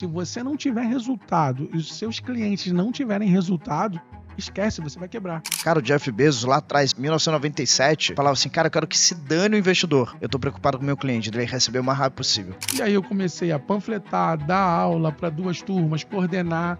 Se você não tiver resultado e os seus clientes não tiverem resultado, esquece, você vai quebrar. Cara, o Jeff Bezos lá atrás, em 1997, falava assim, cara, eu quero que se dane o investidor. Eu tô preocupado com o meu cliente, ele receber o mais rápido possível. E aí eu comecei a panfletar, dar aula para 2 turmas, coordenar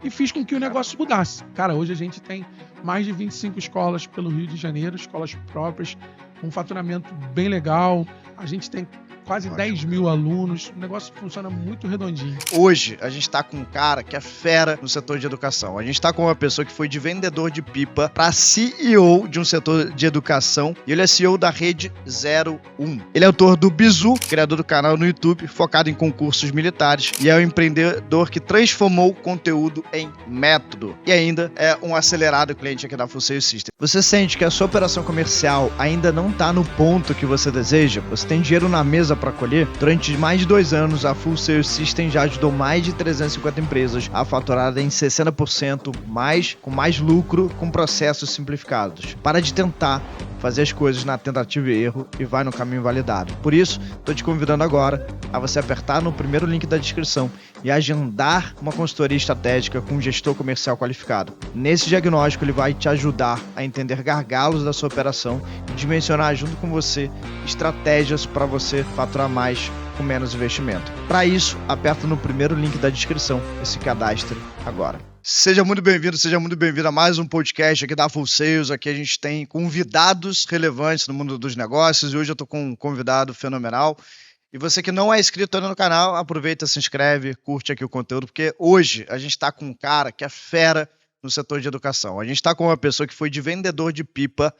e fiz com que o negócio mudasse. Cara, hoje a gente tem mais de 25 escolas pelo Rio de Janeiro, escolas próprias, com um faturamento bem legal. A gente tem quase 10 mil alunos, o negócio funciona muito redondinho. Hoje, a gente tá com um cara que é fera no setor de educação. A gente tá com uma pessoa que foi de vendedor de pipa para CEO de um setor de educação e ele é CEO da Rede 01. Ele é autor do Bizu, criador do canal no YouTube, focado em concursos militares e é um empreendedor que transformou o conteúdo em método e ainda é um acelerado cliente aqui da Full Sail System. Você sente que a sua operação comercial ainda não tá no ponto que você deseja? Você tem dinheiro na mesa para colher? Durante mais de 2 anos, a Full Sail System já ajudou mais de 350 empresas a faturar em 60% mais, com mais lucro, com processos simplificados. Para de tentar fazer as coisas na tentativa e erro e vai no caminho validado. Por isso, estou te convidando agora a você apertar no primeiro link da descrição e agendar uma consultoria estratégica com um gestor comercial qualificado. Nesse diagnóstico, ele vai te ajudar a entender gargalos da sua operação e dimensionar junto com você estratégias para você faturar mais com menos investimento. Para isso, aperta no primeiro link da descrição e se cadastre agora. Seja muito bem-vindo a mais um podcast aqui da Full Sales. Aqui a gente tem convidados relevantes no mundo dos negócios e hoje eu estou com um convidado fenomenal. E você que não é inscrito ainda no canal, aproveita, se inscreve, curte aqui o conteúdo, porque hoje a gente está com um cara que é fera no setor de educação. A gente está com uma pessoa que foi de vendedor de pipa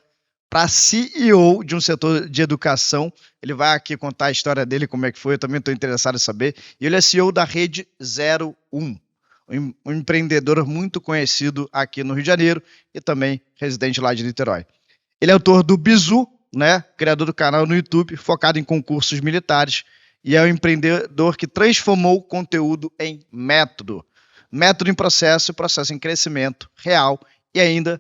para CEO de um setor de educação. Ele vai aqui contar a história dele, como é que foi, eu também estou interessado em saber. E ele é CEO da Rede 01. Um empreendedor muito conhecido aqui no Rio de Janeiro e também residente lá de Niterói. Ele é autor do Bizu, né? Criador do canal no YouTube, focado em concursos militares e é um empreendedor que transformou o conteúdo em método. Método em processo e processo em crescimento real e ainda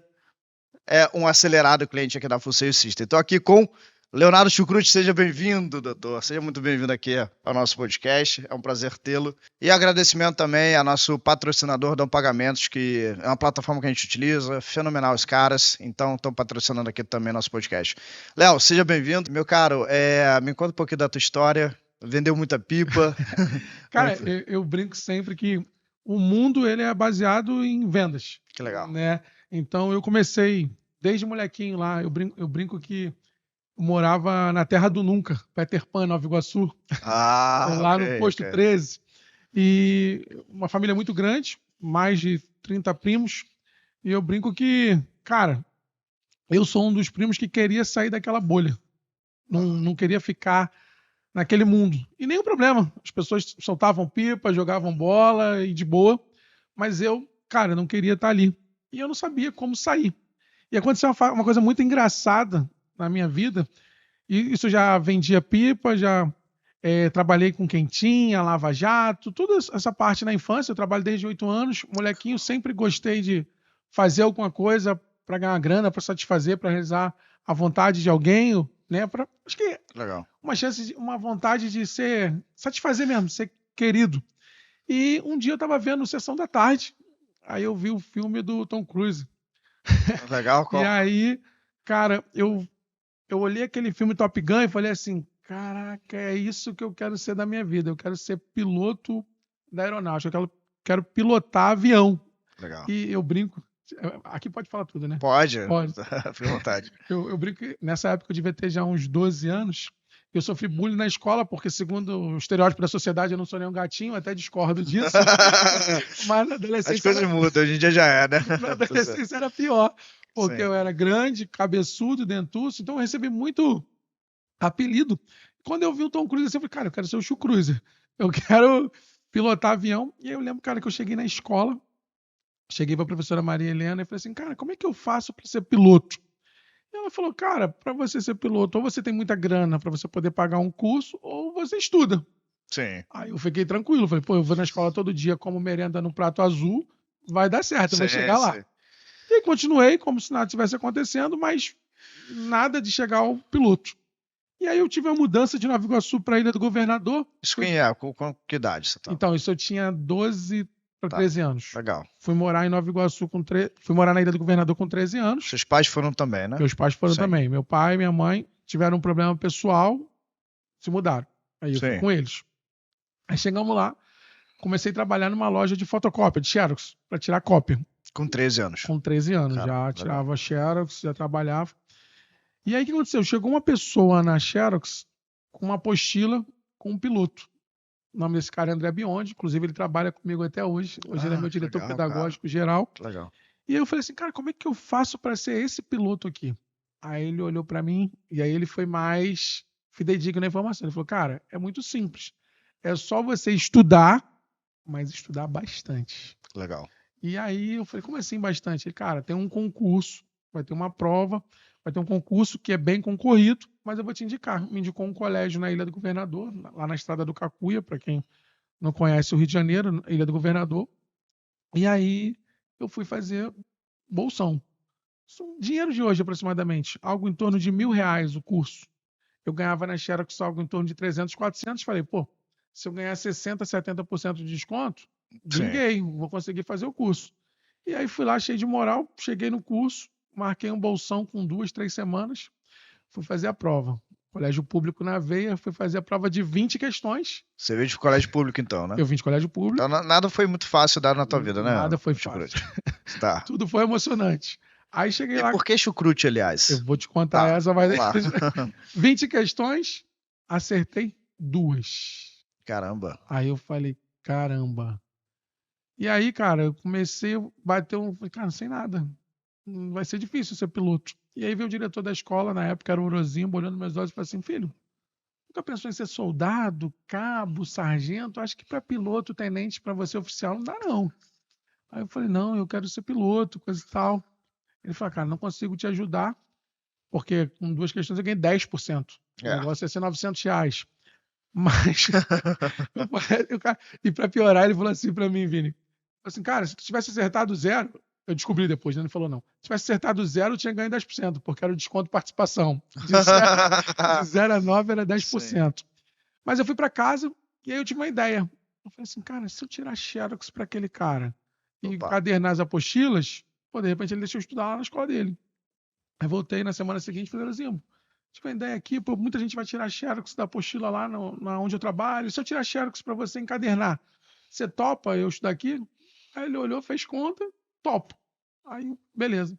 é um acelerado cliente aqui da Full Sail System. Estou aqui com Leonardo Chucrute, seja bem-vindo, doutor. Seja muito bem-vindo aqui ao nosso podcast. É um prazer tê-lo. E agradecimento também ao nosso patrocinador Dom Pagamentos, que é uma plataforma que a gente utiliza. Fenomenal os caras. Então, estão patrocinando aqui também nosso podcast. Léo, seja bem-vindo. Meu caro, me conta um pouquinho da tua história. Vendeu muita pipa. Cara, eu brinco sempre que o mundo ele é baseado em vendas. Que legal. Né? Então, eu comecei desde molequinho lá. Eu brinco que eu morava na Terra do Nunca, Peter Pan, Nova Iguaçu, lá no posto 13. E uma família muito grande, mais de 30 primos. E eu brinco que, cara, eu sou um dos primos que queria sair daquela bolha. Não queria ficar naquele mundo. E nenhum problema. As pessoas soltavam pipa, jogavam bola e de boa. Mas eu, cara, não queria estar ali. E eu não sabia como sair. E aconteceu uma coisa muito engraçada na minha vida, e isso já vendia pipa, já trabalhei com quentinha, lava-jato, toda essa parte na infância, eu trabalho desde 8 anos, molequinho, sempre gostei de fazer alguma coisa para ganhar grana, para satisfazer, para realizar a vontade de alguém, né? Acho que Legal. uma vontade de satisfazer mesmo, ser querido. E um dia eu estava vendo Sessão da Tarde, aí eu vi o filme do Tom Cruise. Legal, qual? E aí, cara, eu olhei aquele filme Top Gun e falei assim, caraca, é isso que eu quero ser da minha vida. Eu quero ser piloto da aeronáutica, eu quero pilotar avião. Legal. E eu brinco, aqui pode falar tudo, né? Pode. Pode. Fique à vontade. Eu brinco que nessa época eu devia ter já uns 12 anos. Eu sofri bullying na escola, porque segundo o estereótipo da sociedade eu não sou nenhum gatinho, até discordo disso. Mas na adolescência... As coisas mudam, hoje em dia já é, né? Na adolescência era pior, porque Sim. eu era grande, cabeçudo, dentuço, então eu recebi muito apelido. Quando eu vi o Tom Cruise, eu falei, cara, eu quero ser o Chu Cruiser. Eu quero pilotar avião. E aí eu lembro, cara, que eu cheguei na escola, cheguei pra professora Maria Helena e falei assim, cara, como é que eu faço para ser piloto? E ela falou, cara, para você ser piloto, ou você tem muita grana para você poder pagar um curso, ou você estuda. Sim. Aí eu fiquei tranquilo, falei, pô, eu vou na escola todo dia, como merenda no prato azul, vai dar certo, eu vou chegar lá. E aí continuei como se nada tivesse acontecendo, mas nada de chegar ao piloto. E aí eu tive a mudança de Nova Iguaçu para a Ilha do Governador. Isso quem é? Com que idade você tá? Então, isso eu tinha 12 para 13 anos. Legal. Fui morar em Nova Iguaçu fui morar na Ilha do Governador com 13 anos. Seus pais foram também, né? Meus pais foram também. Meu pai e minha mãe tiveram um problema pessoal, se mudaram. Aí eu fui com eles. Aí chegamos lá, comecei a trabalhar numa loja de fotocópia, de Xerox, para tirar cópia. Com 13 anos? Com 13 anos. Já tirava Xerox, já trabalhava. E aí o que aconteceu? Chegou uma pessoa na Xerox com uma apostila com um piloto. O nome desse cara é André Biondi, inclusive ele trabalha comigo até hoje. Hoje ele é meu diretor pedagógico geral. Legal. E aí eu falei assim, cara, como é que eu faço para ser esse piloto aqui? Aí ele olhou para mim e aí ele foi mais fidedigno na informação. Ele falou, cara, é muito simples. É só você estudar, mas estudar bastante. Legal. E aí eu falei, como assim bastante? Ele, cara, tem um concurso, vai ter uma prova, vai ter um concurso que é bem concorrido, mas eu vou te indicar. Me indicou um colégio na Ilha do Governador, lá na Estrada do Cacuia, para quem não conhece o Rio de Janeiro, Ilha do Governador. E aí eu fui fazer bolsão. Dinheiro de hoje, aproximadamente. Algo em torno de R$1.000 o curso. Eu ganhava na Xerox algo em torno de 300, 400. Falei, pô, se eu ganhar 60%, 70% de desconto, briguei, vou conseguir fazer o curso. E aí fui lá cheio de moral, cheguei no curso, marquei um bolsão com 2, 3 semanas, fui fazer a prova. Colégio público na veia, fui fazer a prova de 20 questões. Você veio de colégio público então, né? Eu vim de colégio público. Então nada foi muito fácil dar na tua vida, né? Nada foi fácil. Tá. Tudo foi emocionante. Aí cheguei lá. E por que chucrute, aliás? Eu vou te contar essa, vai. 20 questões, acertei 2. Caramba. Aí eu falei, caramba. E aí, cara, eu comecei a bater falei, cara, não sei nada. Vai ser difícil ser piloto. E aí veio o diretor da escola, na época era o Orozinho, olhando meus olhos e falou assim, filho, nunca pensou em ser soldado, cabo, sargento? Acho que para piloto, tenente, para você oficial, não dá não. Aí eu falei, não, eu quero ser piloto, coisa e tal. Ele falou, cara, não consigo te ajudar, porque com 2 questões eu ganhei 10%. O negócio ia ser R$900. Mas, e para piorar, ele falou assim para mim, Vini, assim, cara, se tu tivesse acertado 0, eu descobri depois, né? Ele falou, não. Se tivesse acertado 0, eu tinha ganho 10%, porque era o desconto de participação. De 0 a 9 era 10%. Sim. Mas eu fui para casa e aí eu tive uma ideia. Eu falei assim, cara, se eu tirar Xerox para aquele cara e encadernar as apostilas, pô, de repente ele deixou eu estudar lá na escola dele. Aí voltei na semana seguinte e falei assim, tive uma ideia aqui, pô, muita gente vai tirar Xerox da apostila lá onde eu trabalho. Se eu tirar Xerox para você encadernar, você topa eu estudar aqui? Aí ele olhou, fez conta, topo. Aí, beleza.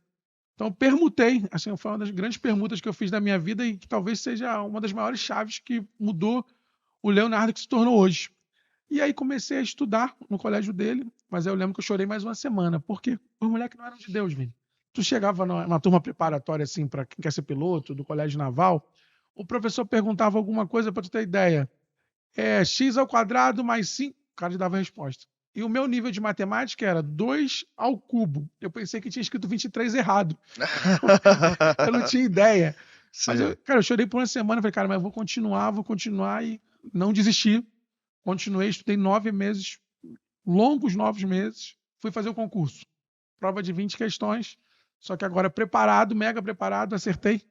Então, permutei. Assim, foi uma das grandes permutas que eu fiz da minha vida e que talvez seja uma das maiores chaves que mudou o Leonardo que se tornou hoje. E aí comecei a estudar no colégio dele, mas eu lembro que eu chorei mais uma semana. Por quê? Os moleques não eram de Deus, Vini. Tu chegava numa turma preparatória, assim, para quem quer ser piloto, do colégio naval, o professor perguntava alguma coisa para tu ter ideia. X² mais 5, o cara dava a resposta. E o meu nível de matemática era 2 ao cubo. Eu pensei que tinha escrito 23 errado. Eu não tinha ideia. Sim. Mas, eu chorei por uma semana. Falei, cara, mas eu vou continuar e não desisti. Continuei, estudei 9 meses, longos 9 meses. Fui fazer o concurso. Prova de 20 questões. Só que agora preparado, mega preparado, acertei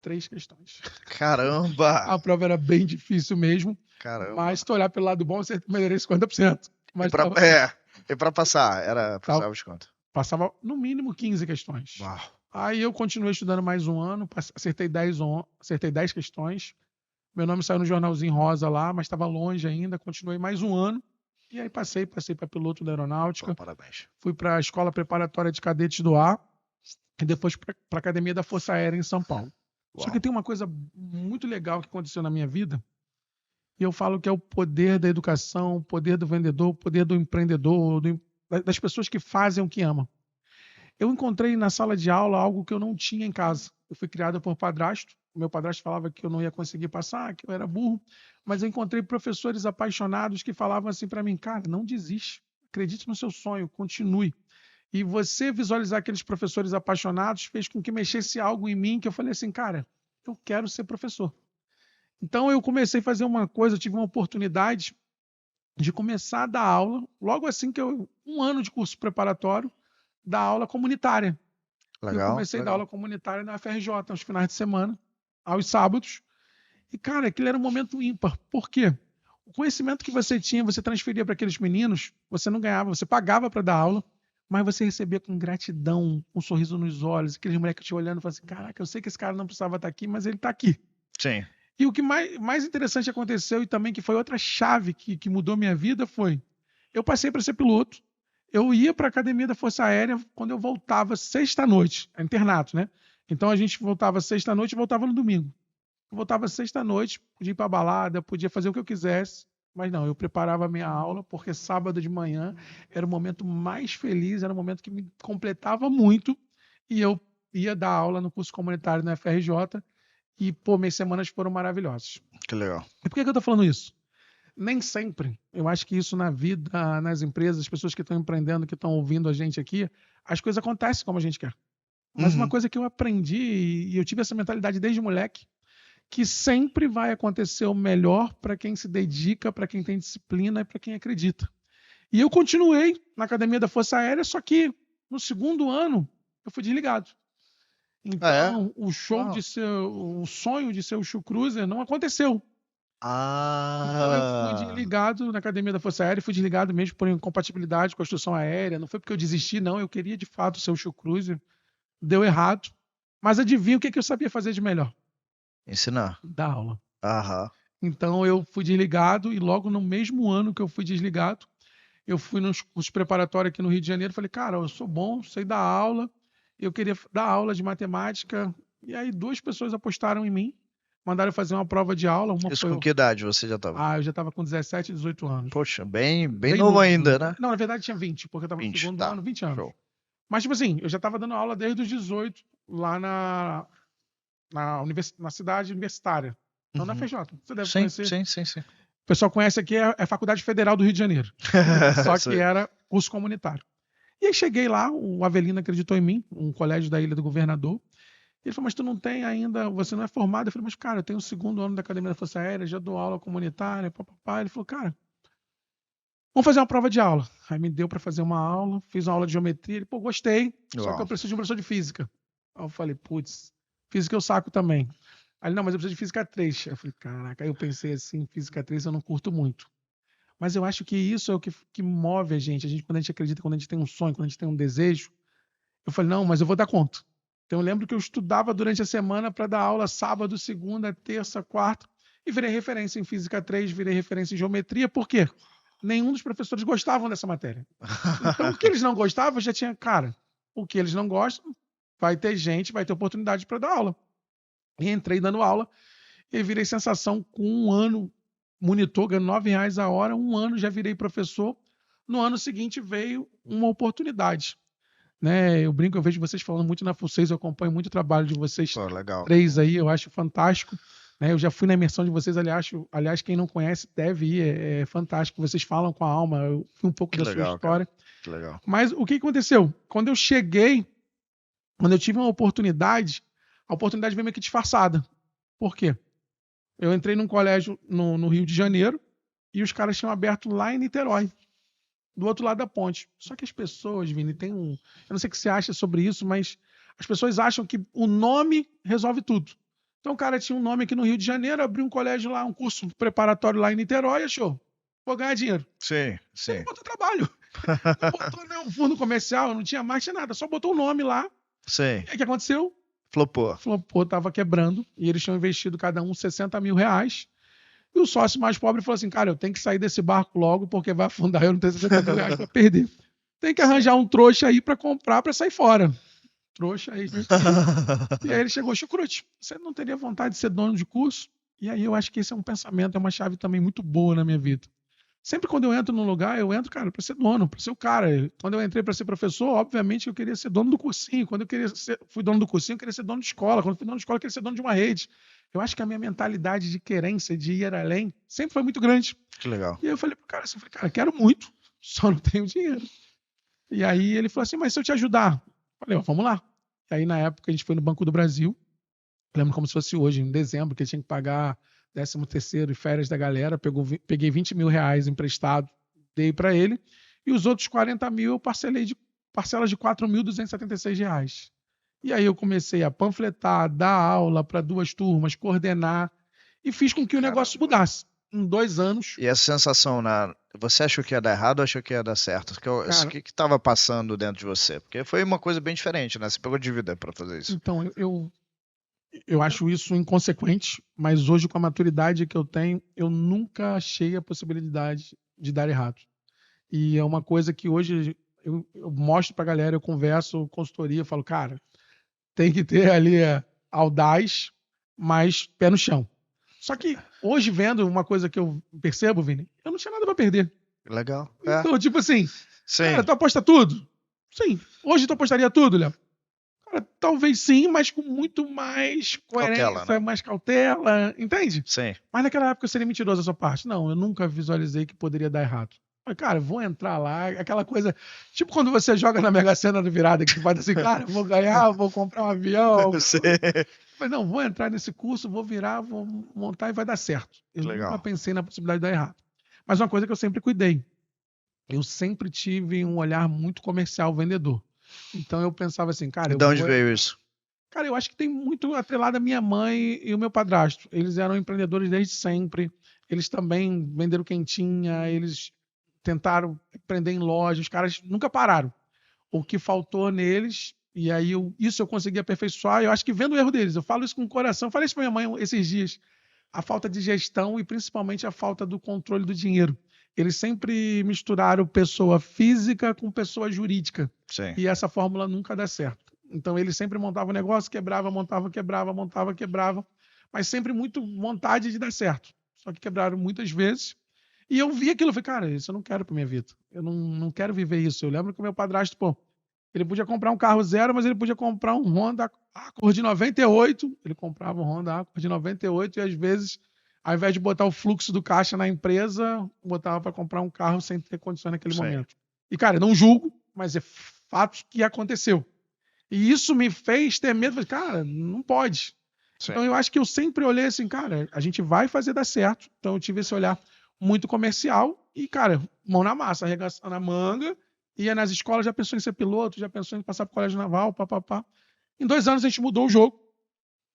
3 questões. Caramba! A prova era bem difícil mesmo. Caramba. Mas se tu olhar pelo lado bom, eu melhorei 50%. Mas e para passar, passava os quanto? Passava no mínimo 15 questões. Uau. Aí eu continuei estudando mais um ano, acertei 10 questões. Meu nome saiu no jornalzinho rosa lá, mas estava longe ainda. Continuei mais um ano. E aí passei para piloto da aeronáutica. Pô, parabéns. Fui para a Escola Preparatória de Cadetes do Ar e depois para a Academia da Força Aérea em São Paulo. Uau. Só que tem uma coisa muito legal que aconteceu na minha vida. E eu falo que é o poder da educação, o poder do vendedor, o poder do empreendedor, das pessoas que fazem o que amam. Eu encontrei na sala de aula algo que eu não tinha em casa. Eu fui criado por padrasto. O meu padrasto falava que eu não ia conseguir passar, que eu era burro. Mas eu encontrei professores apaixonados que falavam assim para mim, cara, não desiste. Acredite no seu sonho, continue. E você visualizar aqueles professores apaixonados fez com que mexesse algo em mim que eu falei assim, cara, eu quero ser professor. Então eu comecei a fazer uma coisa, eu tive uma oportunidade de começar a dar aula, logo assim que um ano de curso preparatório, dar aula comunitária. Legal, eu comecei a dar aula comunitária na FRJ, aos finais de semana, aos sábados. E, cara, aquilo era um momento ímpar. Por quê? O conhecimento que você tinha, você transferia para aqueles meninos, você não ganhava, você pagava para dar aula, mas você recebia com gratidão, um sorriso nos olhos, aqueles moleques te olhando e falando assim, caraca, eu sei que esse cara não precisava estar aqui, mas ele está aqui. Sim. E o que mais interessante aconteceu, e também que foi outra chave que mudou minha vida, foi, eu passei para ser piloto, eu ia para a academia da Força Aérea quando eu voltava sexta-noite, internato, né? Então a gente voltava sexta-noite e voltava no domingo. Eu voltava sexta-noite, podia ir para balada, podia fazer o que eu quisesse, mas não, eu preparava a minha aula, porque sábado de manhã era o momento mais feliz, era o momento que me completava muito, e eu ia dar aula no curso comunitário na FRJ, e, pô, minhas semanas foram maravilhosas. Que legal. E por que eu tô falando isso? Nem sempre. Eu acho que isso na vida, nas empresas, as pessoas que estão empreendendo, que estão ouvindo a gente aqui, as coisas acontecem como a gente quer. Mas uma coisa que eu aprendi, e eu tive essa mentalidade desde moleque, que sempre vai acontecer o melhor para quem se dedica, para quem tem disciplina e para quem acredita. E eu continuei na Academia da Força Aérea, só que no segundo ano eu fui desligado. Então, o sonho de ser o Show Cruiser não aconteceu. Então eu fui desligado na Academia da Força Aérea, fui desligado mesmo por incompatibilidade com a instrução aérea. Não foi porque eu desisti, não. Eu queria de fato ser o Show Cruiser. Deu errado. Mas adivinha o que eu sabia fazer de melhor? Ensinar. Dar aula. Aham. Então eu fui desligado e logo no mesmo ano que eu fui desligado, eu fui nos cursos preparatórios aqui no Rio de Janeiro e falei, cara, eu sou bom, sei dar aula, eu queria dar aula de matemática. E aí 2 pessoas apostaram em mim, mandaram eu fazer uma prova de aula. Isso com que idade você já estava? Eu já estava com 17, 18 anos. Poxa, bem novo ainda, né? Não, na verdade tinha 20, porque eu estava no segundo ano, 20 anos. Show. Mas, tipo assim, eu já estava dando aula desde os 18, lá na cidade universitária. Então, na FJ. Você deve conhecer. Sim. O pessoal conhece aqui a Faculdade Federal do Rio de Janeiro. Só que era curso comunitário. E aí cheguei lá, o Avelino acreditou em mim, um colégio da Ilha do Governador. Ele falou, mas tu não tem ainda, você não é formado? Eu falei, mas cara, eu tenho o 2º ano da Academia da Força Aérea, já dou aula comunitária, papapá. Ele falou, cara, vamos fazer uma prova de aula. Aí me deu para fazer uma aula, fiz uma aula de geometria. Ele, pô, gostei, só que eu preciso de um professor de física. Aí eu falei, putz, física eu saco também. Aí ele, não, mas eu preciso de física 3. Eu falei, caraca, aí eu pensei assim, física 3 eu não curto muito. Mas eu acho que isso é o que move a gente. Quando a gente acredita, quando a gente tem um sonho, quando a gente tem um desejo. Eu falei, não, mas eu vou dar conta. Então eu lembro que eu estudava durante a semana para dar aula sábado, segunda, terça, quarta, e virei referência em física 3, virei referência em geometria. Por quê? Nenhum dos professores gostavam dessa matéria. Então o que eles não gostavam, já tinha, cara, o que eles não gostam, vai ter gente, vai ter oportunidade para dar aula. E entrei dando aula e virei sensação com 1 ano, monitor, ganhando R$9 a hora, 1 ano já virei professor. No ano seguinte veio uma oportunidade. Né? Eu brinco, eu vejo vocês falando muito na FUL6, eu acompanho muito o trabalho de vocês. Legal. 3 aí, eu acho fantástico. Né? Eu já fui na imersão de vocês, aliás, quem não conhece deve ir, é fantástico. Vocês falam com a alma, eu fui um pouco da sua história. Que legal. Mas o que aconteceu? Quando eu cheguei, quando eu tive uma oportunidade, a oportunidade veio meio que disfarçada. Por quê? Eu entrei num colégio no Rio de Janeiro e os caras tinham aberto lá em Niterói, do outro lado da ponte. Só que as pessoas, Vini, tem um... Eu não sei o que você acha sobre isso, mas as pessoas acham que o nome resolve tudo. Então o cara tinha um nome aqui no Rio de Janeiro, abriu um colégio lá, um curso preparatório lá em Niterói e achou, vou ganhar dinheiro. Sim. Ele não botou trabalho. Não botou nenhum fundo comercial, não tinha marcha, nada. Só botou o nome lá. Sim. E aí o que aconteceu? Flopou, tava quebrando. E eles tinham investido cada um R$60 mil. E o sócio mais pobre falou assim, cara, eu tenho que sair desse barco logo porque vai afundar, eu não tenho R$60 mil para perder. Tem que arranjar um trouxa aí para comprar para sair fora. Trouxa aí. E aí ele chegou, chucrute, você não teria vontade de ser dono de curso? E aí eu acho que esse é um pensamento, é uma chave também muito boa na minha vida. Sempre quando eu entro num lugar, eu entro, cara, para ser dono, para ser o cara. Quando eu entrei para ser professor, obviamente eu queria ser dono do cursinho. Quando fui dono do cursinho, eu queria ser dono de escola. Quando fui dono de escola, eu queria ser dono de uma rede. Eu acho que a minha mentalidade de querência, de ir além, sempre foi muito grande. Que legal. E aí eu falei pro cara assim, quero muito, só não tenho dinheiro. E aí ele falou assim, mas se eu te ajudar? Eu falei, vamos lá. E aí na época a gente foi no Banco do Brasil, lembro como se fosse hoje, em dezembro, que eu tinha que pagar 13º e férias da galera, peguei R$20 mil emprestado, dei para ele, e os outros 40 mil eu parcelei de parcelas de R$4.276. E aí eu comecei a panfletar, dar aula para 2 turmas, coordenar, e fiz com que o negócio mudasse. Em 2 anos. E essa sensação, você achou que ia dar errado ou achou que ia dar certo? O que estava passando dentro de você? Porque foi uma coisa bem diferente, né? Você pegou dívida para fazer isso. Então, eu acho isso inconsequente, mas hoje, com a maturidade que eu tenho, eu nunca achei a possibilidade de dar errado. E é uma coisa que hoje eu mostro pra galera, eu converso, consultoria, eu falo, cara, tem que ter ali audaz, mas pé no chão. Só que hoje, vendo uma coisa que eu percebo, Vini, eu não tinha nada pra perder. Legal. Então, tipo assim, sim. Cara, tu aposta tudo? Sim. Hoje tu apostaria tudo, Léo? Cara, talvez sim, mas com muito mais coerência, cautela, né? Mais cautela, entende? Sim. Mas naquela época eu seria mentiroso da sua parte. Não, eu nunca visualizei que poderia dar errado. Mas, cara, vou entrar lá, aquela coisa. Tipo quando você joga na Mega Sena do virada, que tu faz assim, cara, vou ganhar, vou comprar um avião. Sim. Mas não, vou entrar nesse curso, vou virar, vou montar e vai dar certo. Eu nunca pensei na possibilidade de dar errado. Mas uma coisa que eu sempre cuidei. Eu sempre tive um olhar muito comercial, vendedor. Então eu pensava assim, cara... De onde veio isso? Cara, eu acho que tem muito atrelado a minha mãe e o meu padrasto. Eles eram empreendedores desde sempre. Eles também venderam quentinha, eles tentaram empreender em lojas. Os caras nunca pararam. O que faltou neles, e aí isso eu consegui aperfeiçoar, eu acho que vendo o erro deles. Eu falo isso com o coração. Eu falei isso pra minha mãe esses dias. A falta de gestão e principalmente a falta do controle do dinheiro. Eles sempre misturaram pessoa física com pessoa jurídica. Sim. E essa fórmula nunca dá certo. Então, eles sempre montavam negócio, quebrava, montava, quebrava, montava, quebrava. Mas sempre muito vontade de dar certo. Só que quebraram muitas vezes. E eu vi aquilo e falei, cara, isso eu não quero pra minha vida. Eu não quero viver isso. Eu lembro que o meu padrasto, ele podia comprar um carro zero, mas ele podia comprar um Honda Accord de 98. Ele comprava um Honda Accord de 98 e às vezes... Ao invés de botar o fluxo do caixa na empresa, botava para comprar um carro sem ter condições naquele momento. E, cara, não julgo, mas é fato que aconteceu. E isso me fez ter medo. Falei, cara, não pode. Sim. Então, eu acho que eu sempre olhei assim, cara, a gente vai fazer dar certo. Então, eu tive esse olhar muito comercial e, cara, mão na massa, arregaçando a manga, ia nas escolas, já pensou em ser piloto, já pensou em passar pro colégio naval, papapá. Em 2 anos, a gente mudou o jogo.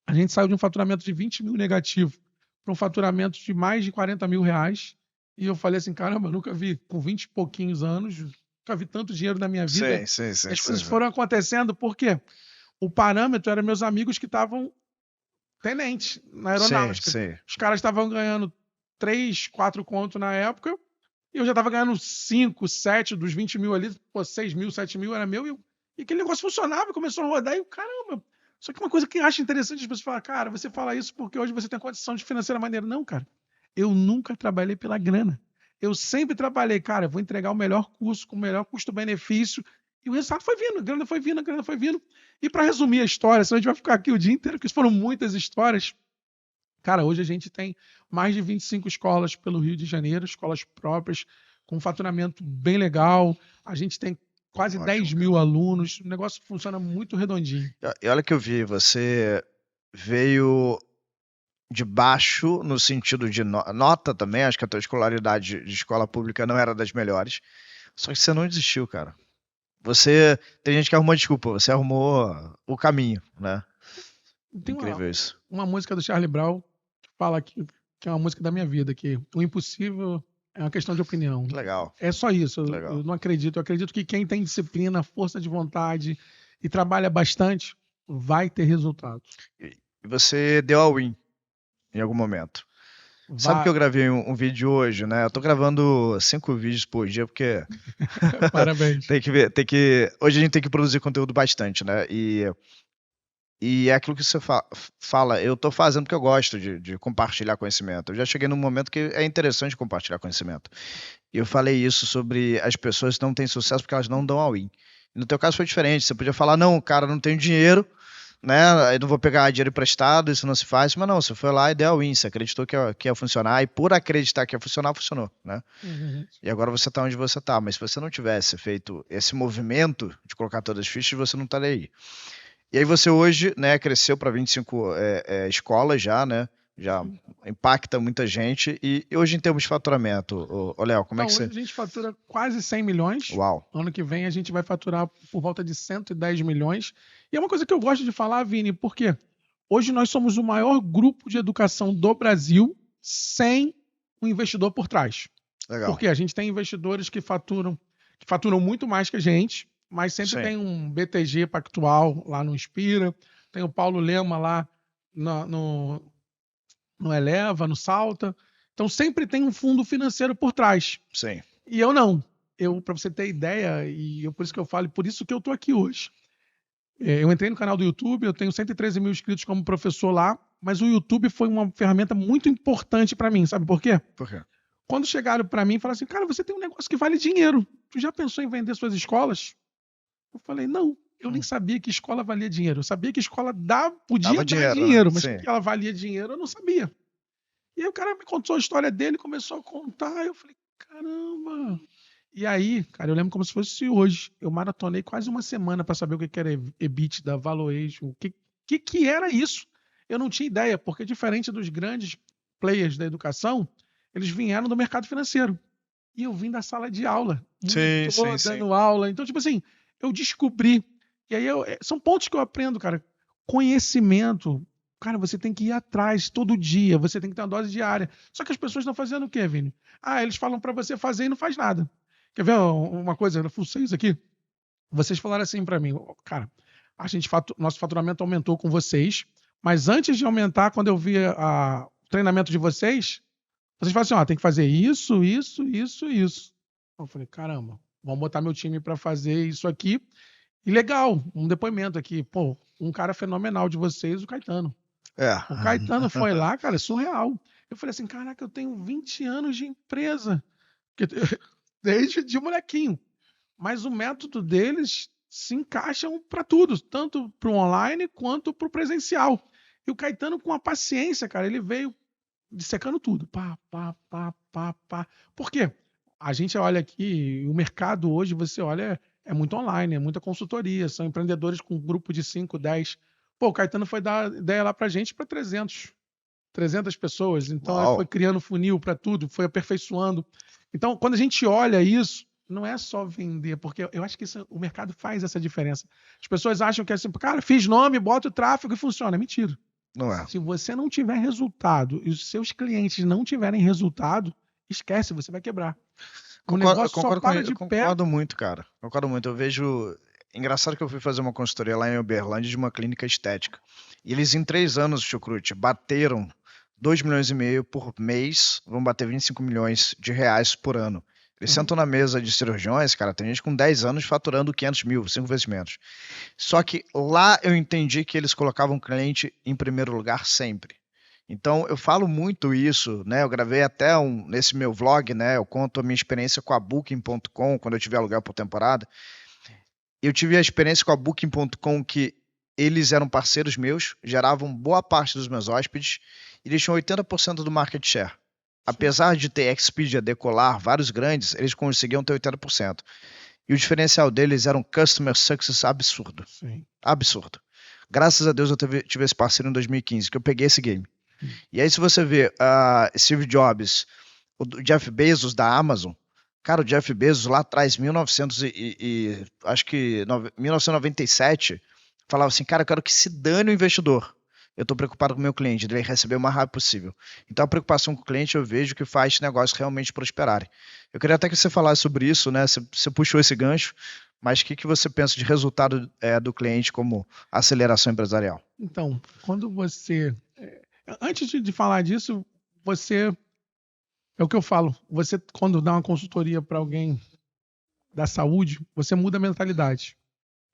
A gente saiu de um faturamento de 20 mil negativo para um faturamento de mais de 40 mil reais. E eu falei assim, caramba, eu nunca vi, com 20 e pouquinhos anos, nunca vi tanto dinheiro na minha vida. Sim, as coisas foram acontecendo porque o parâmetro eram meus amigos que estavam tenentes na aeronáutica. Sim. Os caras estavam ganhando 3, 4 contos na época, e eu já estava ganhando 5, 7 dos 20 mil ali, 6 mil, 7 mil era meu, e aquele negócio funcionava, começou a rodar, e caramba... Só que uma coisa que eu acho interessante, as pessoas falam, cara, você fala isso porque hoje você tem condição de financeira maneira. Não, cara. Eu nunca trabalhei pela grana. Eu sempre trabalhei, cara, eu vou entregar o melhor curso, com o melhor custo-benefício. E o resultado foi vindo, a grana foi vindo, a grana foi vindo. E para resumir a história, senão a gente vai ficar aqui o dia inteiro, porque foram muitas histórias. Cara, hoje a gente tem mais de 25 escolas pelo Rio de Janeiro, escolas próprias, com um faturamento bem legal. A gente tem quase 10 mil alunos, o negócio funciona muito redondinho. E olha que eu vi, você veio de baixo no sentido de nota também, acho que a tua escolaridade de escola pública não era das melhores, só que você não desistiu, cara. Tem gente que arrumou desculpa, você arrumou o caminho, né? Tem incrível isso. Uma música do Charlie Brown que fala que é uma música da minha vida, que o impossível... É uma questão de opinião. Legal. É só isso. Eu não acredito. Eu acredito que quem tem disciplina, força de vontade e trabalha bastante, vai ter resultado. E você deu a win em algum momento. Sabe que eu gravei um vídeo hoje, né? Eu tô gravando 5 vídeos por dia, porque... Parabéns. Hoje a gente tem que produzir conteúdo bastante, né? E é aquilo que você fala, eu tô fazendo porque eu gosto de compartilhar conhecimento. Eu já cheguei num momento que é interessante compartilhar conhecimento. E eu falei isso sobre as pessoas que não têm sucesso porque elas não dão all-in. No teu caso foi diferente, você podia falar, não, cara, não tenho dinheiro, né? Eu não vou pegar dinheiro emprestado, isso não se faz. Mas não, você foi lá e deu all-in, você acreditou que ia funcionar, e por acreditar que ia funcionar, funcionou, né? Uhum. E agora você tá onde você tá. Mas se você não tivesse feito esse movimento de colocar todas as fichas, você não estaria aí. E aí você hoje, né, cresceu para 25 escolas já, né? Já impacta muita gente. E hoje em termos de faturamento, Léo, como é que você... Hoje a gente fatura quase 100 milhões. Uau. Ano que vem a gente vai faturar por volta de 110 milhões. E é uma coisa que eu gosto de falar, Vini, porque Hoje nós somos o maior grupo de educação do Brasil sem um investidor por trás. Legal. Porque a gente tem investidores que faturam muito mais que a gente, mas sempre tem um BTG Pactual lá no Inspira, tem o Paulo Lema lá no Eleva, no Salta. Então sempre tem um fundo financeiro por trás. Sim. E eu não. Para você ter ideia, por isso que eu falo, por isso que eu tô aqui hoje. Eu entrei no canal do YouTube, eu tenho 113 mil inscritos como professor lá, mas o YouTube foi uma ferramenta muito importante para mim, sabe por quê? Por quê? Quando chegaram para mim e falaram assim, cara, você tem um negócio que vale dinheiro, tu já pensou em vender suas escolas? Eu falei, não, eu nem sabia que escola valia dinheiro, eu sabia que escola podia dar dinheiro, mas que ela valia dinheiro eu não sabia. E aí o cara me contou a história dele, começou a contar, eu falei, caramba... E aí, cara, eu lembro como se fosse hoje. Eu maratonei quase uma semana para saber o que era EBITDA, valuation, o que era isso. Eu não tinha ideia, porque diferente dos grandes players da educação, eles vieram do mercado financeiro. E eu vim da sala de aula. Dando aula. Então, tipo assim, eu descobri. E aí, são pontos que eu aprendo, cara. Conhecimento. Cara, você tem que ir atrás todo dia. Você tem que ter uma dose diária. Só que as pessoas estão fazendo o quê, Vini? Eles falam para você fazer e não faz nada. Quer ver uma coisa? Eu fucei isso aqui. Vocês falaram assim para mim, cara, nosso faturamento aumentou com vocês, mas antes de aumentar, quando eu vi o treinamento de vocês falaram assim, tem que fazer isso, isso, isso, isso. Eu falei, caramba, vamos botar meu time para fazer isso aqui. E legal, um depoimento aqui, pô, um cara fenomenal de vocês, o Caetano. O Caetano foi lá, cara, é surreal. Eu falei assim, caraca, eu tenho 20 anos de empresa. Desde de molequinho. Mas o método deles se encaixam para tudo, tanto para o online quanto para o presencial. E o Caetano, com a paciência, cara, ele veio dissecando tudo. Pá. Por quê? A gente olha aqui, o mercado hoje, você olha, é muito online, é muita consultoria, são empreendedores com grupo de 5, 10. Pô, o Caetano foi dar ideia lá pra gente para 300 pessoas. Então, ele foi criando funil para tudo, foi aperfeiçoando. Então, quando a gente olha isso, não é só vender, porque eu acho que o mercado faz essa diferença. As pessoas acham que é assim, cara, fiz nome, bota o tráfego e funciona. É mentira. Não é. Se você não tiver resultado e os seus clientes não tiverem resultado, esquece, você vai quebrar. Concordo muito, cara. Concordo muito. Eu vejo... Engraçado que eu fui fazer uma consultoria lá em Uberlândia de uma clínica estética. E eles, em 3 anos, Chucrute, bateram 2,5 milhões por mês, vão bater 25 milhões de reais por ano. Eles sentam na mesa de cirurgiões, cara, tem gente com 10 anos faturando 500 mil, 5 vezes menos. Só que lá eu entendi que eles colocavam o cliente em primeiro lugar sempre. Então eu falo muito isso, né? Eu gravei até nesse meu vlog, né? Eu conto a minha experiência com a Booking.com, quando eu tive aluguel por temporada. Eu tive a experiência com a Booking.com que eles eram parceiros meus, geravam boa parte dos meus hóspedes e eles tinham 80% do market share. Apesar de ter Expedia, Decolar, vários grandes, eles conseguiam ter 80%. E o diferencial deles era um customer success absurdo. Sim. Absurdo. Graças a Deus eu tive esse parceiro em 2015, que eu peguei esse game. E aí se você vê Steve Jobs, o Jeff Bezos da Amazon, cara, o Jeff Bezos lá atrás, 1997, falava assim, cara, eu quero que se dane o investidor. Eu estou preocupado com o meu cliente, ele receber o mais rápido possível. Então a preocupação com o cliente eu vejo que faz negócios realmente prosperarem. Eu queria até que você falasse sobre isso, né? Você puxou esse gancho, mas o que você pensa de resultado do cliente como aceleração empresarial? Então, quando você... Antes de falar disso, você... É o que eu falo, você quando dá uma consultoria para alguém da saúde, você muda a mentalidade.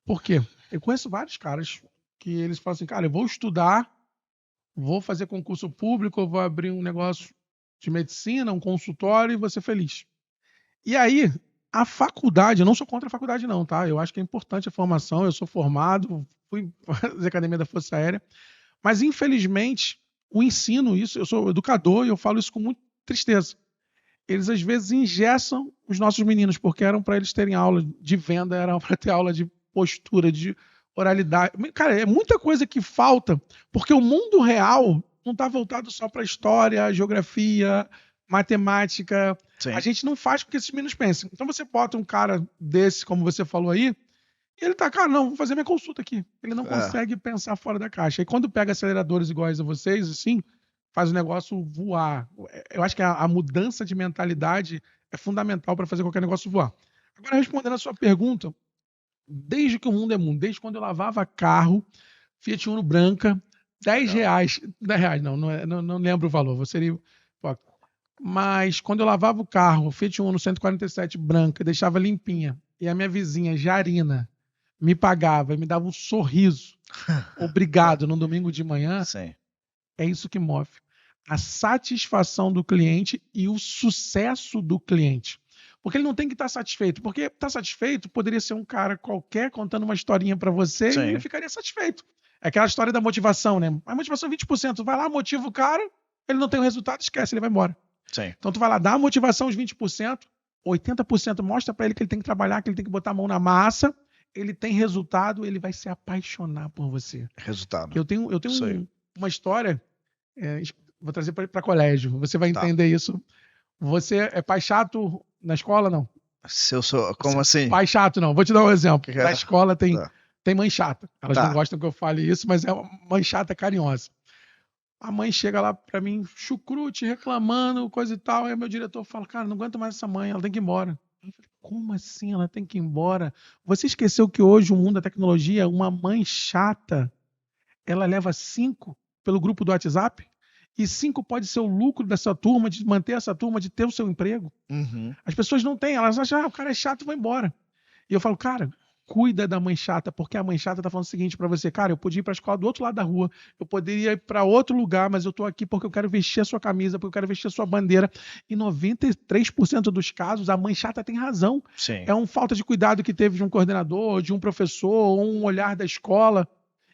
Por quê? Eu conheço vários caras que eles falam assim, cara, eu vou estudar, vou fazer concurso público, eu vou abrir um negócio de medicina, um consultório e vou ser feliz. E aí, a faculdade, eu não sou contra a faculdade não, tá? Eu acho que é importante a formação, eu sou formado, fui fazer academia da Força Aérea, mas infelizmente, o ensino, eu sou educador e eu falo isso com muita tristeza. Eles às vezes engessam os nossos meninos, porque eram para eles terem aula de venda, eram para ter aula de postura, de oralidade. Cara, é muita coisa que falta, porque o mundo real não está voltado só para história, geografia, matemática. Sim. A gente não faz com que esses meninos pensem. Então você bota um cara desse, como você falou aí, E ele tá, cara, não, vou fazer minha consulta aqui. Ele não consegue pensar fora da caixa. E quando pega aceleradores iguais a vocês, assim, faz o negócio voar. Eu acho que a mudança de mentalidade é fundamental para fazer qualquer negócio voar. Agora, respondendo a sua pergunta, desde que o mundo é mundo, desde quando eu lavava carro, Fiat Uno branca, R$10. R$10 não lembro o valor, seria... Mas quando eu lavava o carro, Fiat Uno 147 branca, deixava limpinha, e a minha vizinha, Jarina, me pagava e me dava um sorriso, obrigado, no domingo de manhã, Sim. É isso que move. A satisfação do cliente e o sucesso do cliente. Porque ele não tem que estar satisfeito. Porque estar satisfeito poderia ser um cara qualquer contando uma historinha para você e ele ficaria satisfeito. É aquela história da motivação, né? A motivação é 20%. Vai lá, motiva o cara, ele não tem o resultado, esquece, ele vai embora. Sim. Então tu vai lá, dá a motivação os 20%, 80% mostra para ele que ele tem que trabalhar, que ele tem que botar a mão na massa, ele tem resultado, ele vai se apaixonar por você. Resultado. Eu tenho uma história, vou trazer para colégio, você vai entender isso. Você é pai chato na escola, não? Se eu sou, como assim? Pai chato, não. Vou te dar um exemplo. Na escola tem mãe chata. Elas não gostam que eu fale isso, mas é uma mãe chata carinhosa. A mãe chega lá pra mim, chucrute, reclamando, coisa e tal. Aí meu diretor fala, cara, não aguento mais essa mãe, ela tem que ir embora. Eu falei, como assim ela tem que ir embora? Você esqueceu que hoje o mundo da tecnologia, uma mãe chata, ela leva 5 pelo grupo do WhatsApp? E 5 pode ser o lucro dessa turma, de manter essa turma, de ter o seu emprego. As pessoas não têm, elas acham, o cara é chato, vai embora. E eu falo, cara, cuida da mãe chata, porque a mãe chata tá falando o seguinte pra você, cara, eu podia ir pra escola do outro lado da rua, eu poderia ir pra outro lugar, mas eu tô aqui porque eu quero vestir a sua camisa, porque eu quero vestir a sua bandeira. E 93% dos casos, a mãe chata tem razão. Sim. É uma falta de cuidado que teve de um coordenador, de um professor, ou um olhar da escola,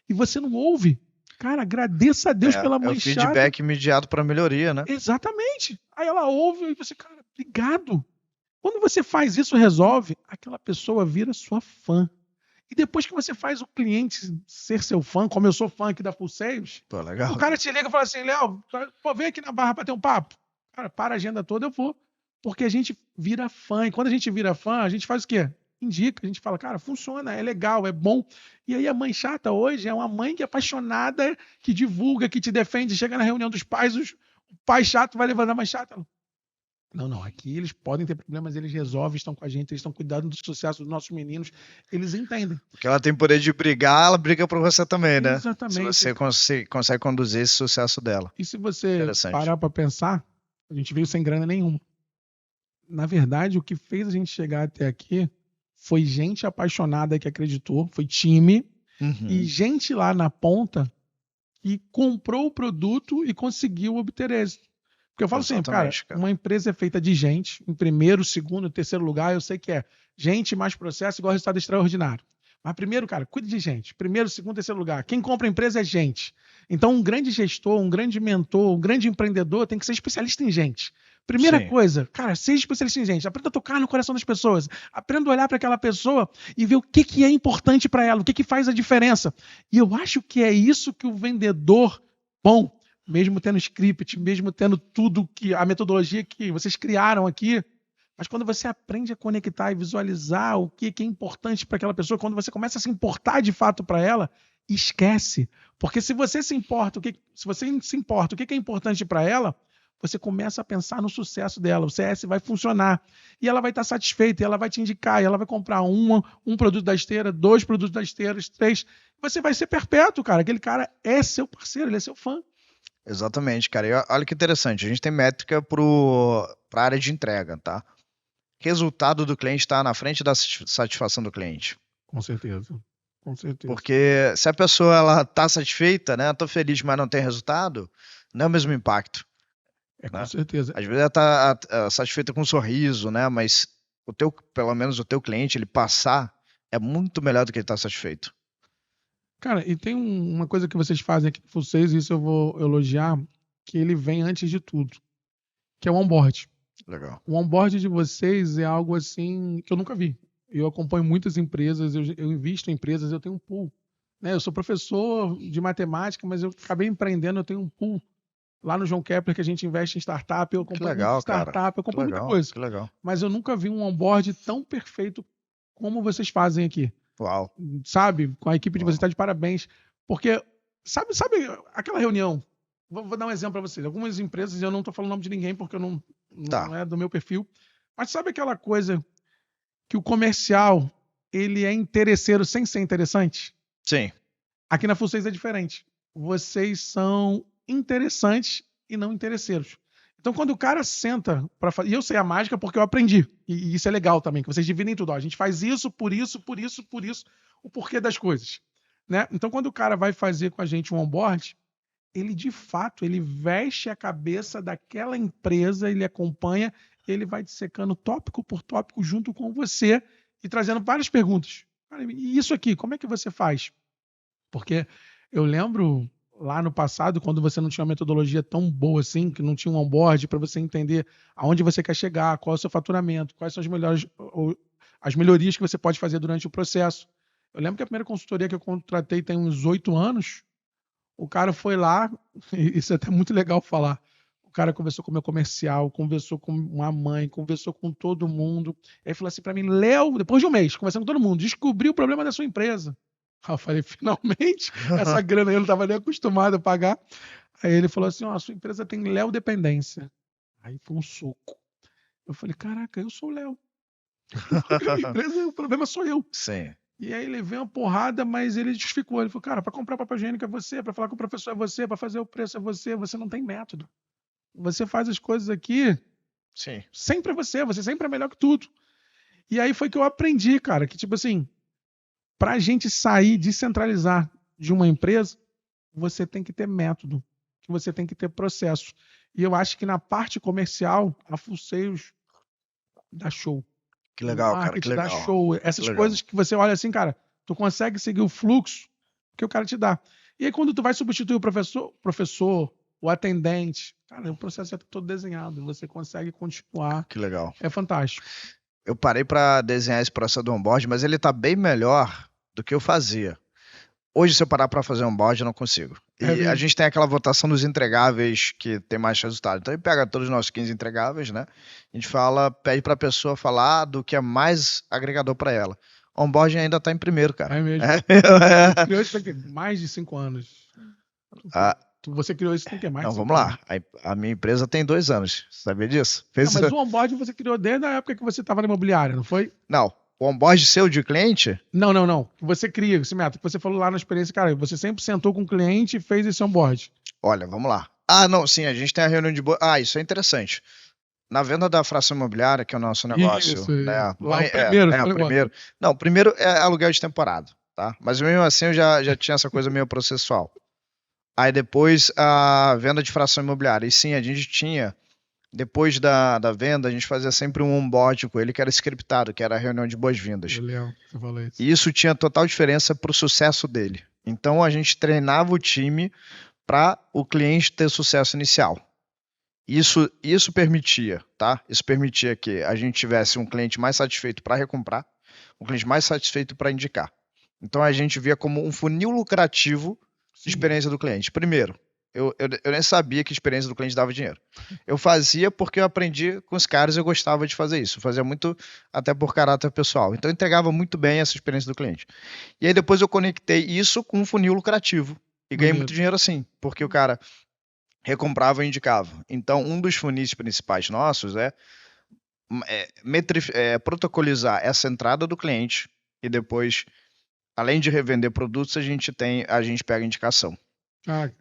e você não ouve. Cara, agradeça a Deus pela mãe chata. É o feedback imediato para melhoria, né? Exatamente. Aí ela ouve e você, cara, obrigado. Quando você faz isso, resolve, aquela pessoa vira sua fã. E depois que você faz o cliente ser seu fã, como eu sou fã aqui da Full Sales, legal. O cara te liga e fala assim, Léo, vem aqui na Barra para ter um papo. Cara, para a agenda toda, eu vou. Porque a gente vira fã. E quando a gente vira fã, a gente faz o quê? Indica, a gente fala, cara, funciona, é legal, é bom. E aí a mãe chata hoje é uma mãe que é apaixonada, que divulga, que te defende, chega na reunião dos pais, o pai chato vai levando a mãe chata. Não, aqui eles podem ter problemas, eles resolvem, estão com a gente, eles estão cuidando do sucesso dos nossos meninos, eles entendem. Porque ela tem poder de brigar, ela briga por você também, né? Exatamente. Se você consegue conduzir esse sucesso dela. E se você parar para pensar, a gente veio sem grana nenhuma. Na verdade, o que fez a gente chegar até aqui foi gente apaixonada que acreditou, foi time, e gente lá na ponta que comprou o produto e conseguiu obter êxito. Porque eu falo assim, cara, uma empresa é feita de gente, em primeiro, segundo, terceiro lugar, eu sei que é gente mais processo igual resultado extraordinário. Mas primeiro, cara, cuide de gente. Primeiro, segundo, terceiro lugar. Quem compra a empresa é gente. Então, um grande gestor, um grande mentor, um grande empreendedor tem que ser especialista em gente. Primeira coisa, cara, seja especialista em gente. Aprenda a tocar no coração das pessoas. Aprenda a olhar para aquela pessoa e ver o que é importante para ela, o que faz a diferença. E eu acho que é isso que o vendedor bom, mesmo tendo script, mesmo tendo tudo que a metodologia que vocês criaram aqui, mas quando você aprende a conectar e visualizar o que é importante para aquela pessoa, quando você começa a se importar de fato para ela, esquece. Porque se você se importa, o que é importante para ela, você começa a pensar no sucesso dela. O CS vai funcionar. E ela vai estar satisfeita, e ela vai te indicar, e ela vai comprar um produto da esteira, 2 produtos da esteira, 3. Você vai ser perpétuo, cara. Aquele cara é seu parceiro, ele é seu fã. Exatamente, cara. E olha que interessante. A gente tem métrica para a área de entrega, tá? Resultado do cliente está na frente da satisfação do cliente. Com certeza. Com certeza. Porque se a pessoa ela tá satisfeita, né? Tô feliz, mas não tem resultado, não é o mesmo impacto. Com certeza. Às vezes ela tá satisfeita com um sorriso, né? Mas pelo menos o teu cliente, ele passar, é muito melhor do que ele estar satisfeito. Cara, e tem uma coisa que vocês fazem aqui com vocês, e isso eu vou elogiar, que ele vem antes de tudo, que é o onboard. Legal. O onboard de vocês é algo assim que eu nunca vi. Eu acompanho muitas empresas, eu invisto em empresas, eu tenho um pool. Né? Eu sou professor de matemática, mas eu acabei empreendendo, eu tenho um pool. Lá no João Kepler, que a gente investe em startup, eu acompanho startup, eu acompanho muita coisa. Que legal. Mas eu nunca vi um onboard tão perfeito como vocês fazem aqui. Uau. Sabe? Com a equipe de vocês está de parabéns. Porque, sabe aquela reunião? Vou dar um exemplo para vocês. Algumas empresas, eu não estou falando o nome de ninguém porque não é do meu perfil, mas sabe aquela coisa que o comercial, ele é interesseiro sem ser interessante? Sim. Aqui na Full6 é diferente. Vocês são interessantes e não interesseiros. Então, quando o cara senta para fazer... E eu sei a mágica porque eu aprendi. E isso é legal também, que vocês dividem tudo. Ó, a gente faz isso, por isso, o porquê das coisas. Né? Então, quando o cara vai fazer com a gente um onboard, ele, de fato, ele veste a cabeça daquela empresa, ele acompanha, ele vai dissecando tópico por tópico junto com você e trazendo várias perguntas. Cara, e isso aqui, como é que você faz? Porque eu lembro... lá no passado, quando você não tinha uma metodologia tão boa assim, que não tinha um onboard para você entender aonde você quer chegar, qual é o seu faturamento, quais são as melhorias que você pode fazer durante o processo. Eu lembro que a primeira consultoria que eu contratei tem uns 8 anos, o cara foi lá, e isso é até muito legal falar, o cara conversou com o meu comercial, conversou com uma mãe, conversou com todo mundo, aí falou assim para mim, Léo, depois de um mês, conversando com todo mundo, descobri o problema da sua empresa. Aí eu falei, finalmente, essa grana eu não estava nem acostumado a pagar. Aí ele falou assim, ó, a sua empresa tem Léo dependência. Aí foi um soco. Eu falei, caraca, eu sou o Léo. A empresa, o problema sou eu. Sim. E aí ele veio uma porrada, mas ele justificou. Ele falou, cara, para comprar papel higiênico é você, para falar com o professor é você, para fazer o preço é você não tem método. Você faz as coisas aqui, sim, sempre é você sempre é melhor que tudo. E aí foi que eu aprendi, cara, que tipo assim, para a gente sair, descentralizar de uma empresa, você tem que ter método, você tem que ter processo. E eu acho que na parte comercial, a Full6 dá show. Que legal, cara, que legal. Dá show. Essas coisas que você olha assim, cara, tu consegue seguir o fluxo que o cara te dá. E aí quando tu vai substituir o professor, o atendente, cara, o processo já tá todo desenhado, você consegue continuar. Que legal. É fantástico. Eu parei para desenhar esse processo do onboard, mas ele tá bem melhor do que eu fazia. Hoje, se eu parar para fazer onboard, eu não consigo. E a gente tem aquela votação dos entregáveis que tem mais resultado. Então, a gente pega todos os nossos 15 entregáveis, né? A gente pede para a pessoa falar do que é mais agregador para ela. Onboard ainda tá em primeiro, cara. É mesmo. Criou isso tem mais de 5 anos. Você criou isso tem que ter mais. Não, vamos lá. A minha empresa tem 2 anos. Você sabia disso? Mas o onboard você criou desde a época que você estava na imobiliária, não foi? Não. O onboard seu de cliente? Não. Que você cria esse método. Que você falou lá na experiência, cara, você sempre sentou com o cliente e fez esse onboard. Olha, vamos lá. Não, sim, a gente tem a reunião de... isso é interessante. Na venda da fração imobiliária, que é o nosso negócio... Isso, né? Lá o primeiro. O primeiro. Não, o primeiro é aluguel de temporada, tá? Mas mesmo assim eu já tinha essa coisa meio processual. Aí depois a venda de fração imobiliária. E sim, a gente tinha... Depois da venda, a gente fazia sempre um onboard com ele que era scriptado, que era a reunião de boas-vindas. Você falou isso. E isso tinha total diferença para o sucesso dele. Então a gente treinava o time para o cliente ter sucesso inicial. Isso permitia, tá? Isso permitia que a gente tivesse um cliente mais satisfeito para recomprar, um cliente mais satisfeito para indicar. Então a gente via como um funil lucrativo de experiência do cliente. Primeiro, eu nem sabia que a experiência do cliente dava dinheiro. Eu fazia porque eu aprendi com os caras e eu gostava de fazer isso. Eu fazia muito até por caráter pessoal. Então eu entregava muito bem essa experiência do cliente. E aí depois eu conectei isso com um funil lucrativo. E ganhei muito dinheiro assim. Porque o cara recomprava e indicava. Então um dos funis principais nossos é protocolizar essa entrada do cliente. E depois, além de revender produtos, a gente pega indicação.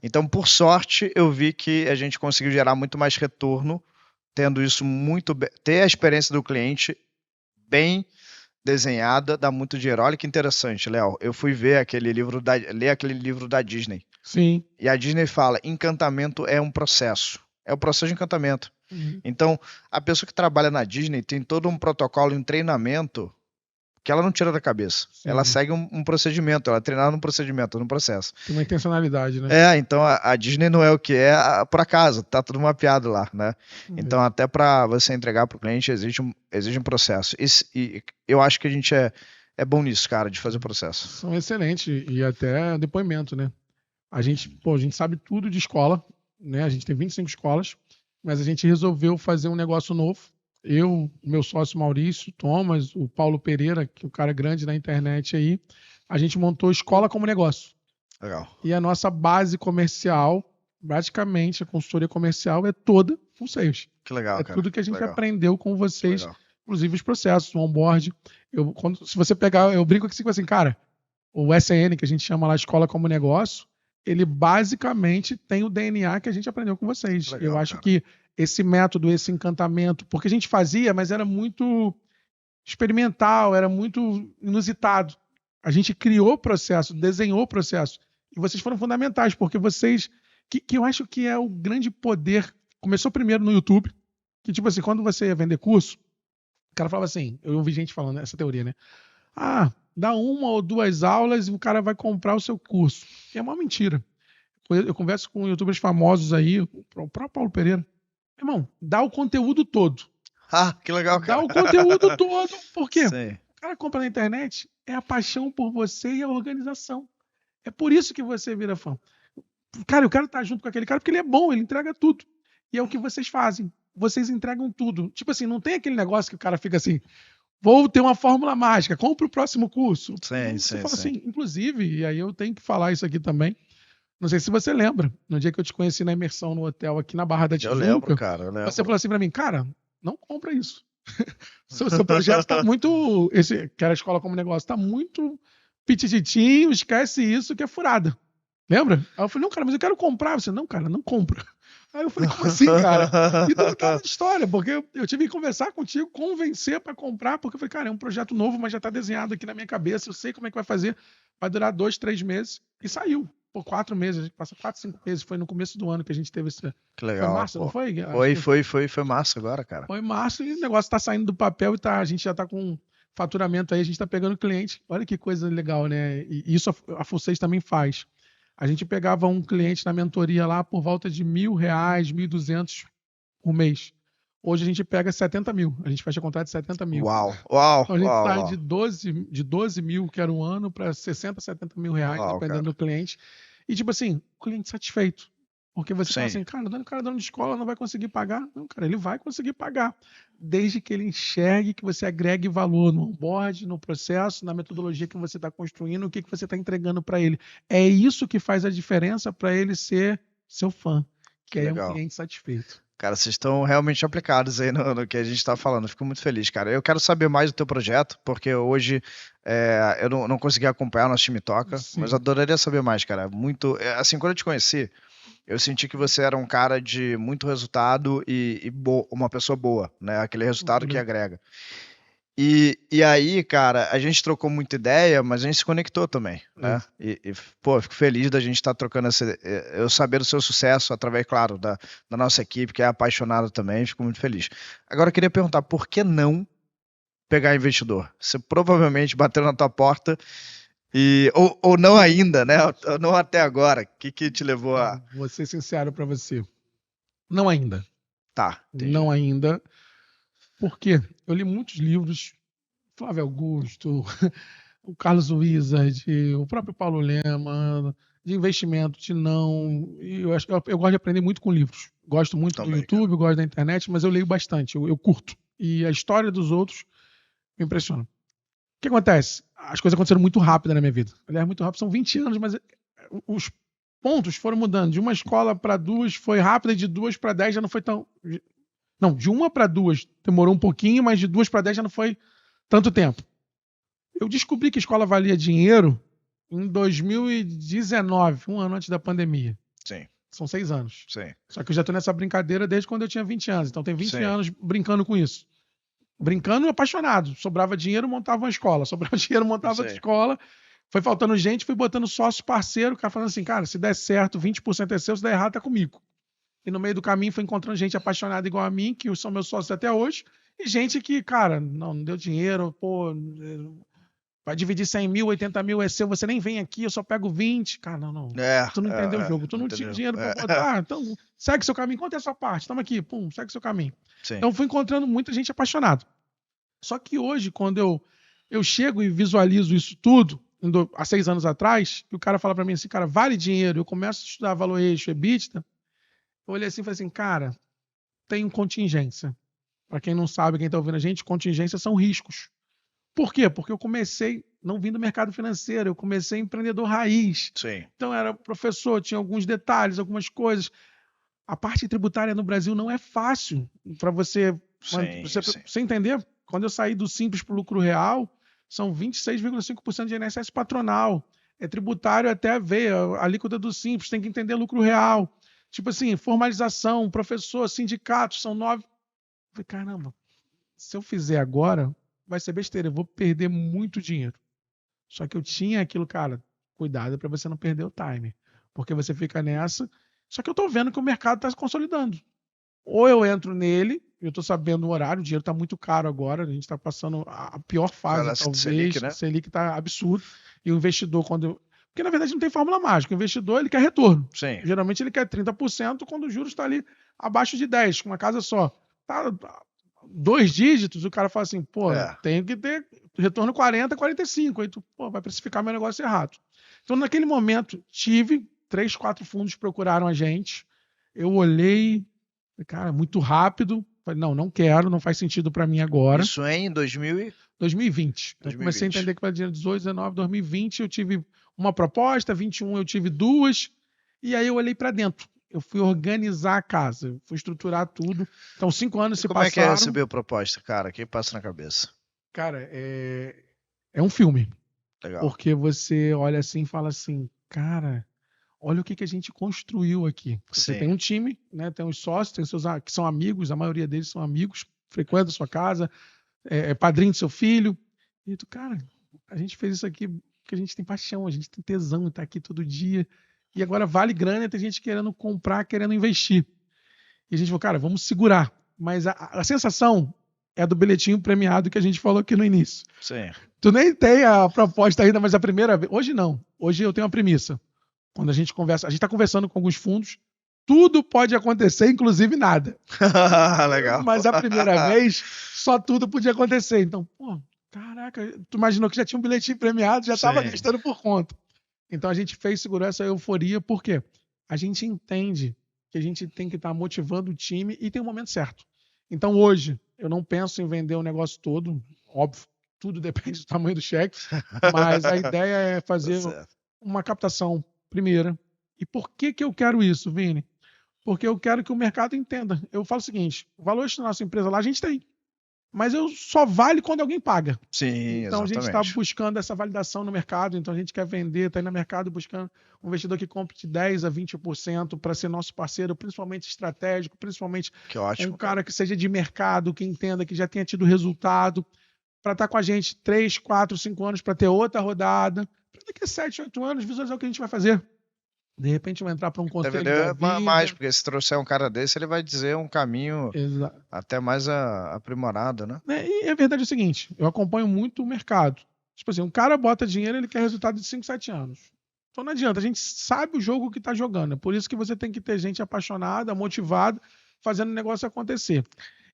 Então, por sorte, eu vi que a gente conseguiu gerar muito mais retorno, tendo isso muito bem. Ter a experiência do cliente bem desenhada, dá muito dinheiro. Olha que interessante, Léo. Eu fui ler aquele livro da Disney. Sim. E a Disney fala: encantamento é um processo. É o processo de encantamento. Então, a pessoa que trabalha na Disney tem todo um protocolo, um treinamento que ela não tira da cabeça. Sim. Ela segue um procedimento, ela é treinada num procedimento, num processo. Tem uma intencionalidade, né? Então a Disney não é o que é por acaso, tá tudo mapeado lá, né? Então até para você entregar para o cliente exige um processo. E eu acho que a gente é bom nisso, cara, de fazer processo. São excelentes e até depoimento, né? A gente sabe tudo de escola, né? A gente tem 25 escolas, mas a gente resolveu fazer um negócio novo eu, o meu sócio Maurício, Thomas, o Paulo Pereira, que é o cara grande na internet aí, a gente montou Escola como Negócio. Legal. E a nossa base comercial, praticamente a consultoria comercial é toda full sales. Que legal, é cara. Tudo que a gente aprendeu com vocês, Legal. inclusive os processos, o onboard. Se você pegar, eu brinco aqui assim, cara, o SN, que a gente chama lá Escola como Negócio, ele basicamente tem o DNA que a gente aprendeu com vocês. Legal, eu acho cara. que esse método, esse encantamento, porque a gente fazia, mas era muito experimental, era muito inusitado. A gente criou o processo, desenhou o processo. E vocês foram fundamentais, porque vocês. Que eu acho que é o grande poder. Começou primeiro no YouTube, que tipo assim, quando você ia vender curso, o cara falava assim, eu ouvi gente falando essa teoria, né? Ah, dá 1 ou 2 aulas e o cara vai comprar o seu curso. Que é uma mentira. Eu converso com youtubers famosos aí, o próprio Paulo Pereira. Irmão, dá o conteúdo todo. Ah, que legal, cara. Dá o conteúdo todo. Por quê? Sim. O cara compra na internet, é a paixão por você e a organização. É por isso que você vira fã. Cara, eu quero estar junto com aquele cara porque ele é bom, ele entrega tudo. E é o que vocês fazem. Vocês entregam tudo. Tipo assim, não tem aquele negócio que o cara fica assim, vou ter uma fórmula mágica, compra o próximo curso. Você fala assim, inclusive, e aí eu tenho que falar isso aqui também, não sei se você lembra, no dia que eu te conheci na imersão no hotel aqui na Barra da Tijuca, eu lembro, cara, eu lembro. Você falou assim pra mim, cara, não compra isso. Seu projeto tá muito, que era a Escola como Negócio, tá muito pitititinho, esquece isso que é furada. Lembra? Aí eu falei, não, cara, mas eu quero comprar. Você, não, cara, não compra. Aí eu falei, como assim, cara? E tudo aquela história, porque eu tive que conversar contigo, convencer para comprar, porque eu falei, cara, é um projeto novo, mas já tá desenhado aqui na minha cabeça, eu sei como é que vai fazer, vai durar 2, 3 meses, e saiu. Por 4 meses, a gente passa 4, 5 meses, foi no começo do ano que a gente teve esse... Que legal. Foi março, pô. Não foi? Foi março agora, cara. Foi março e o negócio tá saindo do papel e a gente já tá com faturamento aí, a gente tá pegando cliente. Olha que coisa legal, né? E isso a Full6 também faz. A gente pegava um cliente na mentoria lá por volta de R$1.000, R$1.200 por mês. Hoje a gente pega 70 mil. A gente fecha contrato de 70 mil. Uau. Então a gente sai de 12 mil, que era um ano, para 60, 70 mil reais, dependendo do cliente. E tipo assim, cliente satisfeito. Porque você fala assim, cara, o cara dono de escola não vai conseguir pagar. Não, cara, ele vai conseguir pagar. Desde que ele enxergue que você agregue valor no onboard, no processo, na metodologia que você está construindo, o que você está entregando para ele. É isso que faz a diferença para ele ser seu fã, que é um cliente satisfeito. Cara, vocês estão realmente aplicados aí no que a gente está falando. Fico muito feliz, cara. Eu quero saber mais do teu projeto, porque hoje eu não consegui acompanhar, nosso time toca, mas adoraria saber mais, cara. Muito, assim, quando eu te conheci, eu senti que você era um cara de muito resultado e uma pessoa boa, né? Aquele resultado que agrega. E aí, cara, a gente trocou muita ideia, mas a gente se conectou também, né? Pô, eu fico feliz da gente estar trocando eu saber do seu sucesso através, claro, da nossa equipe, que é apaixonada também, fico muito feliz. Agora, eu queria perguntar, por que não pegar investidor? Você provavelmente bateu na tua porta ou não ainda, né? Ou não até agora. O que te levou a... Vou ser sincero para você. Não ainda. Tá, entendi. Não ainda. Por quê? Eu li muitos livros, Flávio Augusto, o Carlos Wizard, o próprio Paulo Lema, de investimento, de não. E eu gosto de aprender muito com livros. Gosto muito também, do YouTube, gosto da internet, mas eu leio bastante, eu curto. E a história dos outros me impressiona. O que acontece? As coisas aconteceram muito rápido na minha vida. Aliás, muito rápido, são 20 anos, mas os pontos foram mudando. De uma escola para 2 foi rápido, e de 2 para 10 já não foi tão... Não, de 1 para 2 demorou um pouquinho, mas de 2 para 10 já não foi tanto tempo. Eu descobri que a escola valia dinheiro em 2019, um ano antes da pandemia. Sim. São 6 anos. Sim. Só que eu já estou nessa brincadeira desde quando eu tinha 20 anos. Então tem 20 anos brincando com isso. Brincando e apaixonado. Sobrava dinheiro, montava uma escola. Sobrava dinheiro, montava outra escola. Foi faltando gente, fui botando sócio parceiro. O cara falando assim, cara, se der certo, 20% é seu, se der errado, tá comigo. E no meio do caminho foi encontrando gente apaixonada igual a mim, que são meus sócios até hoje, e gente que, cara, não deu dinheiro, pô, vai dividir 100 mil, 80 mil é seu, você nem vem aqui, eu só pego 20. Cara, não. Tu não entendeu o jogo, tu não tinha dinheiro pra botar, então segue seu caminho, quanto é a sua parte? Tamo aqui, pum, segue seu caminho. Sim. Então fui encontrando muita gente apaixonada. Só que hoje, quando eu chego e visualizo isso tudo, há 6 anos atrás, e o cara fala pra mim assim, cara, vale dinheiro, eu começo a estudar valuation, EBITDA, eu olhei assim e falei assim, cara, tem contingência. para quem não sabe, quem está ouvindo a gente, contingência são riscos. Por quê? Porque eu comecei, não vim do mercado financeiro, eu comecei empreendedor raiz. Sim. Então, era professor, tinha alguns detalhes, algumas coisas. A parte tributária no Brasil não é fácil para você entender. Quando eu saí do simples para o lucro real, são 26,5% de INSS patronal. É tributário até a veia, a alíquota do simples, tem que entender lucro real. Tipo assim, formalização, professor, sindicatos, são 9. Eu falei, caramba, se eu fizer agora, vai ser besteira, eu vou perder muito dinheiro. Só que eu tinha aquilo, cara, cuidado para você não perder o time. Porque você fica nessa. Só que eu tô vendo que o mercado está se consolidando. Ou eu entro nele, eu tô sabendo o horário, o dinheiro tá muito caro agora, a gente tá passando a pior fase, Cara, talvez. Selic, né? Selic tá absurdo. E o investidor, porque na verdade não tem fórmula mágica. O investidor, ele quer retorno. Sim. Geralmente ele quer 30% quando o juros está ali abaixo de 10%, com uma casa só. Tá 2 dígitos, o cara fala assim, pô, tenho que ter retorno 40, 45. Aí tu, pô, vai precificar meu negócio errado. Então, naquele momento, tive 3, 4 fundos procuraram a gente. Eu olhei, cara, muito rápido. Falei, não quero, não faz sentido para mim agora. Isso é em 2020. Eu comecei a entender que para 2018, 19, 2020 eu tive uma proposta, 21 eu tive 2, e aí eu olhei para dentro. Eu fui organizar a casa, fui estruturar tudo. Então, 5 anos se passaram. Como é que é receber a proposta, cara? O que passa na cabeça? Cara, é um filme. Legal. Porque você olha assim e fala assim, cara, olha o que a gente construiu aqui. Você tem um time, né? Tem os sócios, tem seus que são amigos, a maioria deles são amigos, frequentam a sua casa, é padrinho do seu filho. E tu, cara, a gente fez isso aqui porque a gente tem paixão, a gente tem tesão, tá aqui todo dia. E agora vale grana, tem gente querendo comprar, querendo investir. E a gente falou, cara, vamos segurar. Mas a sensação é do bilhetinho premiado que a gente falou aqui no início. Sim. Tu nem tem a proposta ainda, mas a primeira vez... Hoje não. Hoje eu tenho uma premissa. Quando a gente conversa... A gente está conversando com alguns fundos, tudo pode acontecer, inclusive nada. Legal. Mas a primeira vez, só tudo podia acontecer. Então, pô, caraca, tu imaginou que já tinha um bilhetinho premiado, já estava gastando por conta. Então a gente fez segurar essa euforia, por quê? A gente entende que a gente tem que estar motivando o time e tem o momento certo. Então hoje, eu não penso em vender o negócio todo, óbvio, tudo depende do tamanho do cheque, mas a ideia é fazer uma captação primeira. E por que eu quero isso, Vini? Porque eu quero que o mercado entenda. Eu falo o seguinte, o valor da nossa empresa lá a gente tem, mas eu só vale quando alguém paga. Sim, então exatamente. A gente está buscando essa validação no mercado, então a gente quer vender, está aí no mercado buscando um investidor que compre de 10% a 20% para ser nosso parceiro, principalmente estratégico, principalmente um cara que seja de mercado, que entenda, que já tenha tido resultado, para estar com a gente 3, 4, 5 anos, para ter outra rodada, para daqui a 7, 8 anos visualizar o que a gente vai fazer. De repente vai entrar para um conselho da vida. Mais, porque se trouxer um cara desse, ele vai dizer um caminho até mais aprimorado, né? E a verdade é o seguinte, eu acompanho muito o mercado. Tipo assim, um cara bota dinheiro, ele quer resultado de 5, 7 anos. Então não adianta, a gente sabe o jogo que está jogando. É por isso que você tem que ter gente apaixonada, motivada, fazendo o negócio acontecer.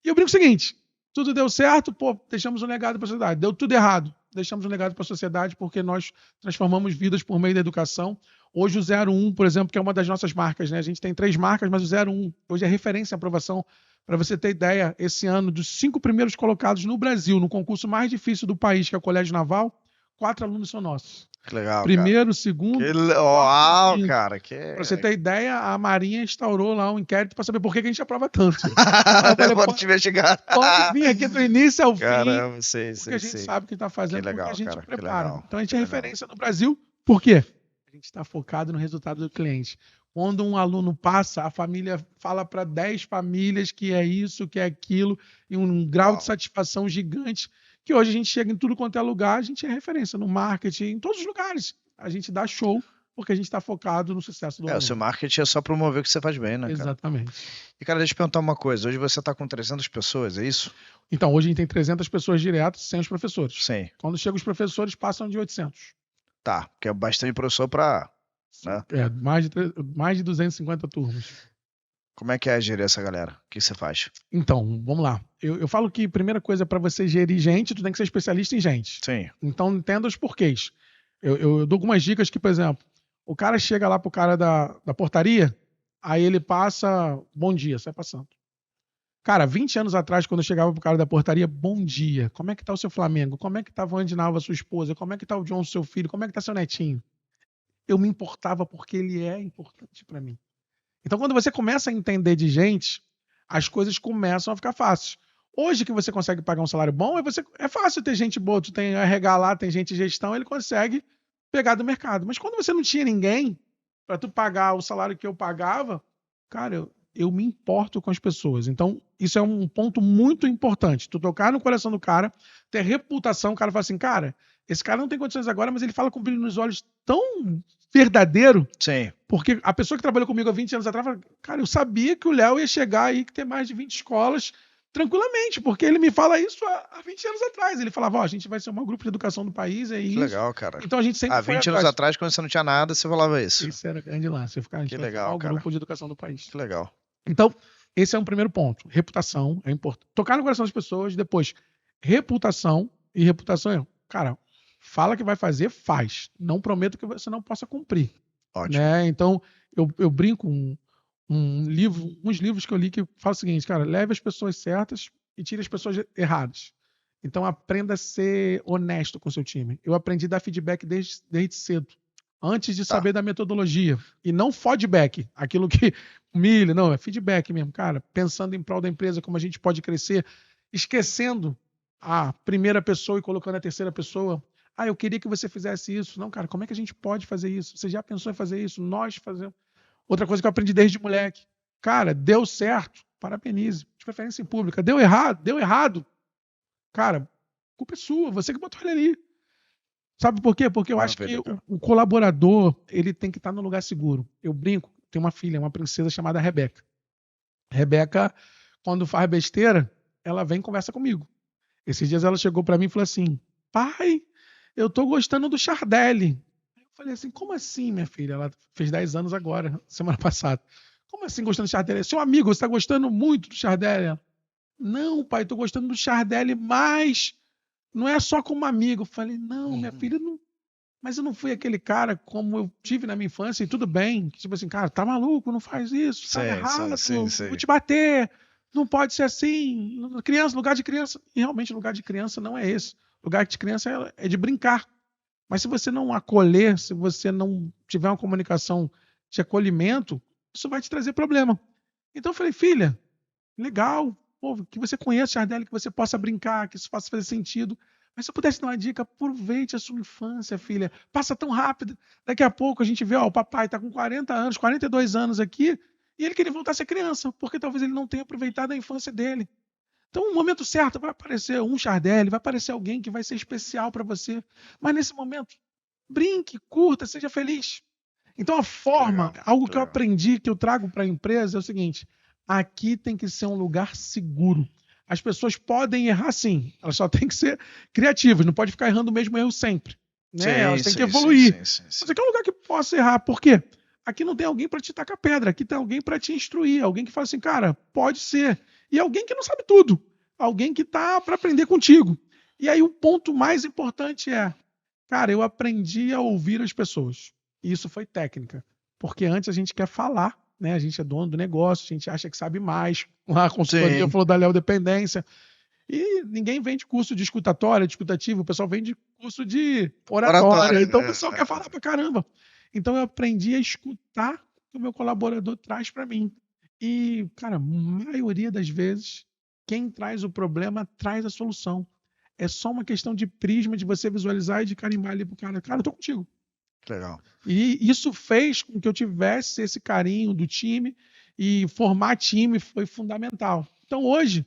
E eu brinco o seguinte, tudo deu certo, pô, deixamos um legado para a sociedade. Deu tudo errado, deixamos um legado para a sociedade porque nós transformamos vidas por meio da educação. Hoje o 01, por exemplo, que é uma das nossas marcas, né? A gente tem 3 marcas, mas o 01 hoje é referência em aprovação. Para você ter ideia, esse ano, dos 5 primeiros colocados no Brasil, no concurso mais difícil do país, que é o Colégio Naval, 4 alunos são nossos. Que legal, Primeiro, cara. segundo... Uau, cara. Para você ter ideia, a Marinha instaurou lá um inquérito para saber por que a gente aprova tanto. Pode te investigar. Pode vir aqui do início ao fim. Caramba, sei. Porque a gente sabe o que está fazendo, legal, porque a gente cara, prepara. Então a gente é referência no Brasil. Por quê? A gente está focado no resultado do cliente. Quando um aluno passa, a família fala para 10 famílias que é isso, que é aquilo, e um grau de satisfação gigante, que hoje a gente chega em tudo quanto é lugar, a gente é referência no marketing, em todos os lugares. A gente dá show, porque a gente está focado no sucesso do aluno. O seu marketing é só promover o que você faz bem, né, cara? Exatamente. E, cara, deixa eu te perguntar uma coisa. Hoje você está com 300 pessoas, é isso? Então, hoje a gente tem 300 pessoas diretas, sem os professores. Sim. Quando chegam os professores, passam de 800. Tá, porque é bastante professor para... Né? Mais de 250 turmas. Como é que é gerir essa galera? O que você faz? Então, vamos lá. Eu falo que a primeira coisa para você gerir gente, tu tem que ser especialista em gente. Sim. Então, entenda os porquês. Eu dou algumas dicas que, por exemplo, o cara chega lá pro cara da portaria, aí ele passa, bom dia, sai passando. Cara, 20 anos atrás, quando eu chegava pro cara da portaria, bom dia, como é que tá o seu Flamengo? Como é que tá a Vandinalva, sua esposa? Como é que tá o John, seu filho? Como é que tá seu netinho? Eu me importava porque ele é importante para mim. Então, quando você começa a entender de gente, as coisas começam a ficar fáceis. Hoje que você consegue pagar um salário bom, é fácil ter gente boa. Tu tem RH lá, tem gente de gestão, ele consegue pegar do mercado. Mas quando você não tinha ninguém para tu pagar o salário que eu pagava, cara, eu me importo com as pessoas. Então, isso é um ponto muito importante. Tu tocar no coração do cara, ter reputação, o cara fala assim, cara, esse cara não tem condições agora, mas ele fala com brilho nos olhos tão verdadeiro. Sim. Porque a pessoa que trabalhou comigo há 20 anos atrás, fala, cara, eu sabia que o Léo ia chegar aí, que ter mais de 20 escolas, tranquilamente, porque ele me fala isso há 20 anos atrás. Ele falava, a gente vai ser o maior grupo de educação do país, é isso. Que legal, cara. Então a gente sempre há 20 anos atrás, quando você não tinha nada, você falava isso. Isso era grande lance. Você ficava, que legal, o grupo de educação do país. Que legal. Então, esse é um primeiro ponto. Reputação é importante. Tocar no coração das pessoas, depois, reputação. E reputação é, cara, fala que vai fazer, faz. Não prometo que você não possa cumprir. Ótimo. Né? Então, eu brinco uns livros que eu li que falam o seguinte, cara, leve as pessoas certas e tire as pessoas erradas. Então, aprenda a ser honesto com o seu time. Eu aprendi a dar feedback desde cedo, antes de saber da metodologia. E não feedback, aquilo que humilha, não, é feedback mesmo, cara. Pensando em prol da empresa, como a gente pode crescer, esquecendo a primeira pessoa e colocando a terceira pessoa. Eu queria que você fizesse isso. Não, cara, como é que a gente pode fazer isso? Você já pensou em fazer isso? Nós fazemos. Outra coisa que eu aprendi desde moleque. Cara, deu certo, parabenize. De preferência em pública. Deu errado. Cara, culpa é sua, você que botou ele ali. Sabe por quê? Porque eu acho que o colaborador, ele tem que estar no lugar seguro. Eu brinco, tenho uma filha, uma princesa chamada Rebeca. Rebeca, quando faz besteira, ela vem e conversa comigo. Esses dias ela chegou para mim e falou assim, pai, eu tô gostando do Chardelli. Eu falei assim, como assim, minha filha? Ela fez 10 anos agora, semana passada. Como assim gostando do Chardelli? Seu amigo, você tá gostando muito do Chardelli? Não, pai, tô gostando do Chardelli, mas não é só como amigo. Eu falei, não, minha filha, não. Mas eu não fui aquele cara como eu tive na minha infância, e tudo bem. Tipo assim, cara, tá maluco, não faz isso, tá errado, vou te bater, não pode ser assim. Criança, lugar de criança. E realmente, lugar de criança não é esse. Lugar de criança é de brincar. Mas se você não acolher, se você não tiver uma comunicação de acolhimento, isso vai te trazer problema. Então eu falei, filha, legal, que você conheça o Chardelli, que você possa brincar, que isso possa fazer sentido. Mas se eu pudesse dar uma dica, aproveite a sua infância, filha. Passa tão rápido. Daqui a pouco a gente vê, o papai está com 40 anos, 42 anos aqui, e ele queria voltar a ser criança, porque talvez ele não tenha aproveitado a infância dele. Então, no momento certo, vai aparecer um Chardelli, vai aparecer alguém que vai ser especial para você. Mas nesse momento, brinque, curta, seja feliz. Então, a forma, algo que eu aprendi, que eu trago para a empresa é o seguinte, aqui tem que ser um lugar seguro. As pessoas podem errar sim, elas só têm que ser criativas, não pode ficar errando o mesmo erro sempre. Né? Elas têm que evoluir. Mas aqui é um lugar que possa errar. Por quê? Aqui não tem alguém para te tacar pedra, aqui tem alguém para te instruir, alguém que fala assim, cara, pode ser. E alguém que não sabe tudo, alguém que está para aprender contigo. E aí o ponto mais importante é, cara, eu aprendi a ouvir as pessoas. E isso foi técnica, porque antes a gente quer falar, né? A gente é dono do negócio, a gente acha que sabe mais. Lá a consultoria falou da Léo Dependência. E ninguém vende curso de escutatória, de escutativo, o pessoal vende curso de oratória. Então o pessoal quer falar pra caramba. Então eu aprendi a escutar o que o meu colaborador traz para mim. E, cara, a maioria das vezes, quem traz o problema traz a solução. É só uma questão de prisma, de você visualizar e de carimbar ali pro cara. Cara, eu tô contigo. Legal. E isso fez com que eu tivesse esse carinho do time, e formar time foi fundamental. Então hoje,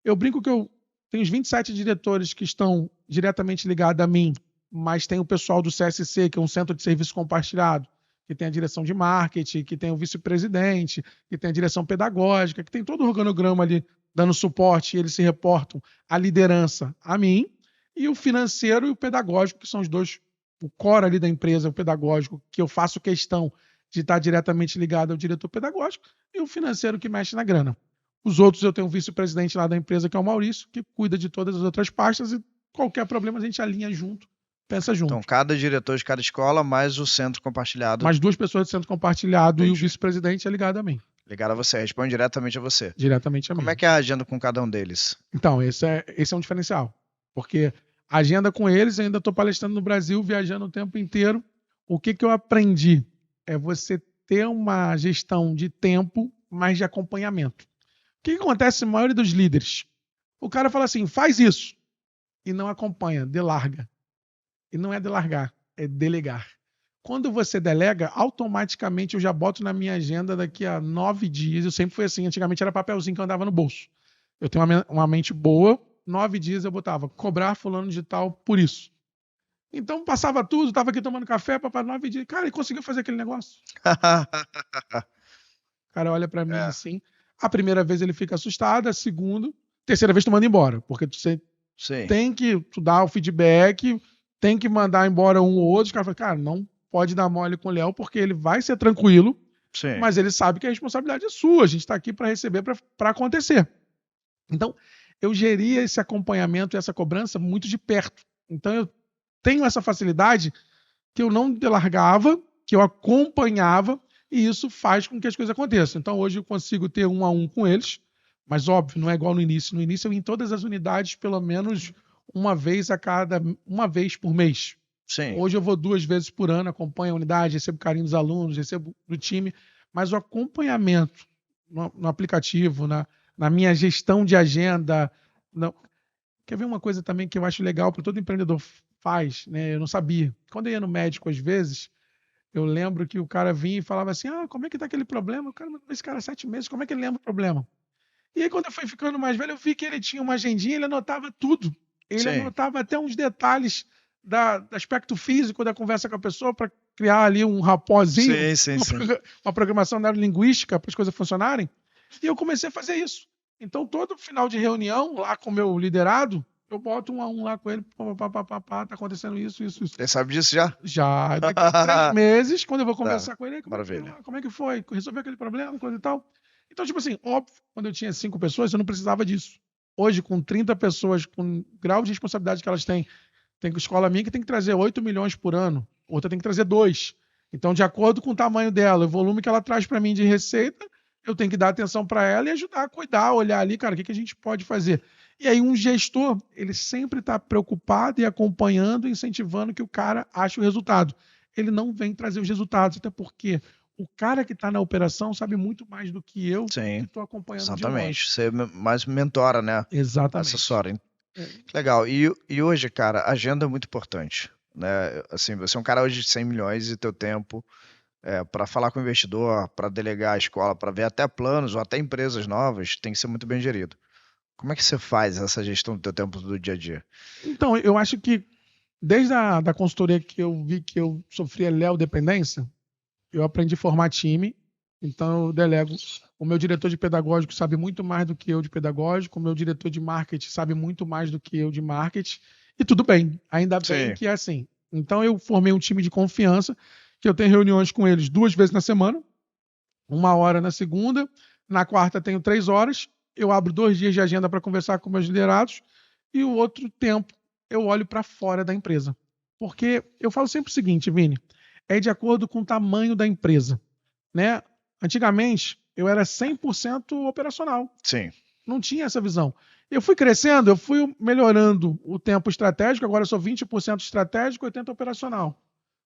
eu brinco que eu tenho os 27 diretores que estão diretamente ligados a mim, mas tem o pessoal do CSC, que é um centro de serviço compartilhado, que tem a direção de marketing, que tem o vice-presidente, que tem a direção pedagógica, que tem todo o organograma ali dando suporte, e eles se reportam à liderança, a mim, e o financeiro e o pedagógico, que são os dois, o core ali da empresa, o pedagógico, que eu faço questão de estar diretamente ligado ao diretor pedagógico, e o financeiro que mexe na grana. Os outros eu tenho um vice-presidente lá da empresa, que é o Maurício, que cuida de todas as outras pastas, e qualquer problema a gente alinha junto, pensa junto. Então, cada diretor de cada escola, mais o centro compartilhado. Mais 2 pessoas do centro compartilhado. Entendi. E o vice-presidente é ligado a mim. Ligaram a você, responde diretamente a você. Diretamente a mim. Como é que é a agenda com cada um deles? Então, esse é um diferencial. Porque a agenda com eles, eu ainda estou palestrando no Brasil, viajando o tempo inteiro. O que eu aprendi é você ter uma gestão de tempo, mas de acompanhamento. O que acontece na maioria dos líderes? O cara fala assim, faz isso, e não acompanha, delarga. E não é delargar, é delegar. Quando você delega, automaticamente eu já boto na minha agenda daqui a 9 dias. Eu sempre fui assim, antigamente era papelzinho que eu andava no bolso. Eu tenho uma mente boa, 9 dias eu botava, cobrar fulano de tal por isso. Então passava tudo, estava aqui tomando café, papai, 9 dias. Cara, ele conseguiu fazer aquele negócio. O cara olha para mim assim. A primeira vez ele fica assustado, a segunda, terceira vez tu manda embora. Porque você tem que dar o feedback, tem que mandar embora um ou outro. Os caras falam, cara, não pode dar mole com o Léo, porque ele vai ser tranquilo, mas ele sabe que a responsabilidade é sua. A gente está aqui para receber, para acontecer. Então, eu geria esse acompanhamento e essa cobrança muito de perto. Então, eu tenho essa facilidade que eu não delargava, que eu acompanhava, e isso faz com que as coisas aconteçam. Então, hoje eu consigo ter 1 a 1 com eles, mas, óbvio, não é igual no início. No início, eu ia em todas as unidades, pelo menos uma vez por mês. Sim. Hoje eu vou 2 vezes por ano, acompanho a unidade, recebo carinho dos alunos, recebo do time, mas o acompanhamento no aplicativo, na minha gestão de agenda. Quer ver uma coisa também que eu acho legal, que todo empreendedor faz, né? Eu não sabia. Quando eu ia no médico, às vezes, eu lembro que o cara vinha e falava assim, como é que tá aquele problema? O cara mandou esse cara 7 meses, como é que ele lembra o problema? E aí, quando eu fui ficando mais velho, eu vi que ele tinha uma agendinha, ele anotava tudo. Ele anotava até uns detalhes do aspecto físico da conversa com a pessoa para criar ali um rapozinho, uma programação neurolinguística para as coisas funcionarem. E eu comecei a fazer isso. Então, todo final de reunião, lá com o meu liderado, eu boto 1 a 1 lá com ele, tá acontecendo isso. Você sabe disso já? Já. Daqui a 3 meses, quando eu vou conversar com ele, maravilha. Como é que foi? Resolveu aquele problema, coisa e tal? Então, tipo assim, óbvio, quando eu tinha 5 pessoas, eu não precisava disso. Hoje, com 30 pessoas, com o grau de responsabilidade que elas têm, tem escola minha que tem que trazer 8 milhões por ano, outra tem que trazer 2. Então, de acordo com o tamanho dela, o volume que ela traz para mim de receita, eu tenho que dar atenção para ela e ajudar a cuidar, olhar ali, cara, o que a gente pode fazer? E aí, um gestor, ele sempre está preocupado e acompanhando, incentivando que o cara ache o resultado. Ele não vem trazer os resultados, até porque o cara que está na operação sabe muito mais do que eu que estou acompanhando. Exatamente. Você mais mentora, né? Exatamente. Assessora. Legal. E hoje, cara, a agenda é muito importante, né? Assim, você é um cara hoje de 100 milhões e teu tempo para falar com o investidor, para delegar a escola, para ver até planos ou até empresas novas, tem que ser muito bem gerido. Como é que você faz essa gestão do teu tempo do dia a dia? Então, eu acho que desde a consultoria que eu vi que eu sofria dependência, eu aprendi a formar time, então eu delego. O meu diretor de pedagógico sabe muito mais do que eu de pedagógico, o meu diretor de marketing sabe muito mais do que eu de marketing, e tudo bem, ainda bem que é assim. Então eu formei um time de confiança, que eu tenho reuniões com eles 2 vezes na semana, 1 hora na segunda, na quarta tenho 3 horas, eu abro 2 dias de agenda para conversar com meus liderados, e o outro tempo eu olho para fora da empresa. Porque eu falo sempre o seguinte, Vini, é de acordo com o tamanho da empresa, né? Antigamente, eu era 100% operacional. Sim. Não tinha essa visão. Eu fui crescendo, eu fui melhorando o tempo estratégico, agora eu sou 20% estratégico, 80% operacional.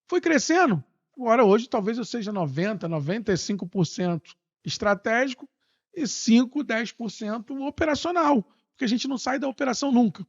Fui crescendo, agora hoje talvez eu seja 90%, 95% estratégico e 5%, 10% operacional, porque a gente não sai da operação nunca.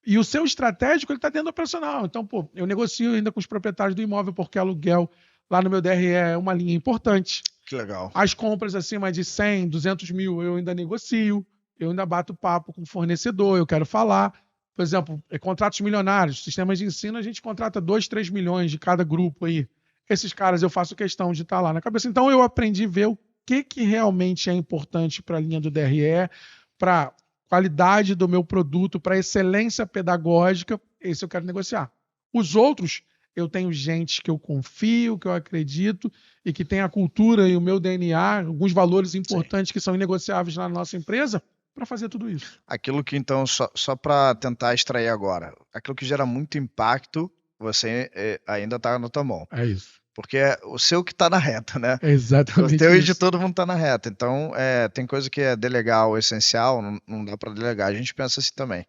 E o seu estratégico, ele está dentro do operacional. Então, eu negocio ainda com os proprietários do imóvel, porque aluguel lá no meu DRE é uma linha importante. Que legal. As compras acima de 100, 200 mil, eu ainda negocio. Eu ainda bato papo com o fornecedor, eu quero falar. Por exemplo, contratos milionários, sistemas de ensino, a gente contrata 2, 3 milhões de cada grupo aí. Esses caras eu faço questão de estar lá na cabeça. Então, eu aprendi a ver o que realmente é importante para a linha do DRE, para qualidade do meu produto, para excelência pedagógica, esse eu quero negociar. Os outros, eu tenho gente que eu confio, que eu acredito e que tem a cultura e o meu DNA, alguns valores importantes que são inegociáveis na nossa empresa, para fazer tudo isso. Aquilo que, então, só para tentar extrair agora, aquilo que gera muito impacto, você ainda está na tua mão. É isso. Porque é o seu que tá na reta, né? Exatamente. O teu e de todo mundo tá na reta. Então, tem coisa que é delegar o essencial, não dá para delegar. A gente pensa assim também.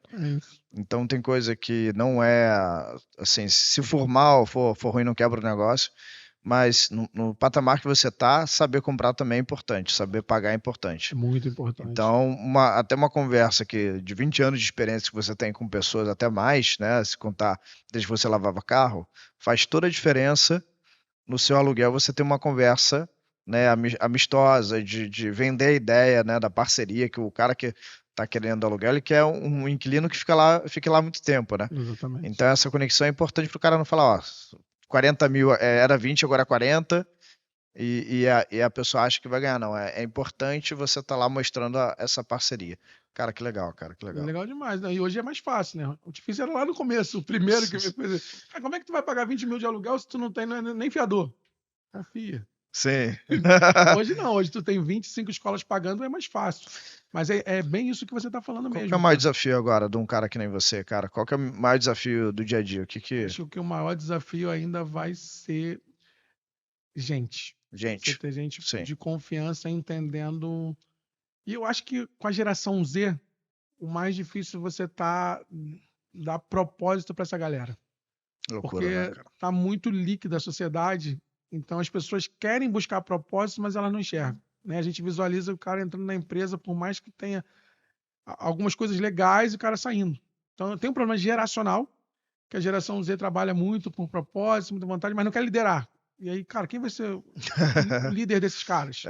Então, tem coisa que não é, assim, se for mal, for ruim, não quebra o negócio. Mas no patamar que você tá, saber comprar também é importante, saber pagar é importante. É muito importante. Então, até uma conversa de 20 anos de experiência que você tem com pessoas, até mais, né? Se contar desde que você lavava carro, faz toda a diferença no seu aluguel você ter uma conversa, né, amistosa, de vender a ideia, né, da parceria, que o cara que está querendo aluguel, ele quer um inquilino que fique lá muito tempo, né? Exatamente. Então essa conexão é importante para o cara não falar, ó, 40 mil era 20, agora é 40, e a pessoa acha que vai ganhar. Não, é importante você estar lá mostrando essa parceria. Cara, que legal, cara, que legal. Legal demais, né? E hoje é mais fácil, né? O difícil era lá no começo, o primeiro que me fez. Cara, como é que tu vai pagar 20 mil de aluguel se tu não tem nem fiador? Confia. Sim. Hoje não, hoje tu tem 25 escolas pagando, é mais fácil. Mas é bem isso que você está falando mesmo. Qual que é o maior desafio agora de um cara que nem você, cara? Qual que é o maior desafio do dia a dia? Acho que o maior desafio ainda vai ser gente. Você ter gente Sim. de confiança entendendo. E eu acho que com a geração Z, o mais difícil é você dar propósito para essa galera. Loucura, porque né, cara? tá muito líquida a sociedade, então as pessoas querem buscar propósito, mas elas não enxergam. Né? A gente visualiza o cara entrando na empresa, por mais que tenha algumas coisas legais, e o cara saindo. Então tem um problema geracional, que a geração Z trabalha muito por propósito, muita vontade, mas não quer liderar. E aí, cara, quem vai ser o líder desses caras?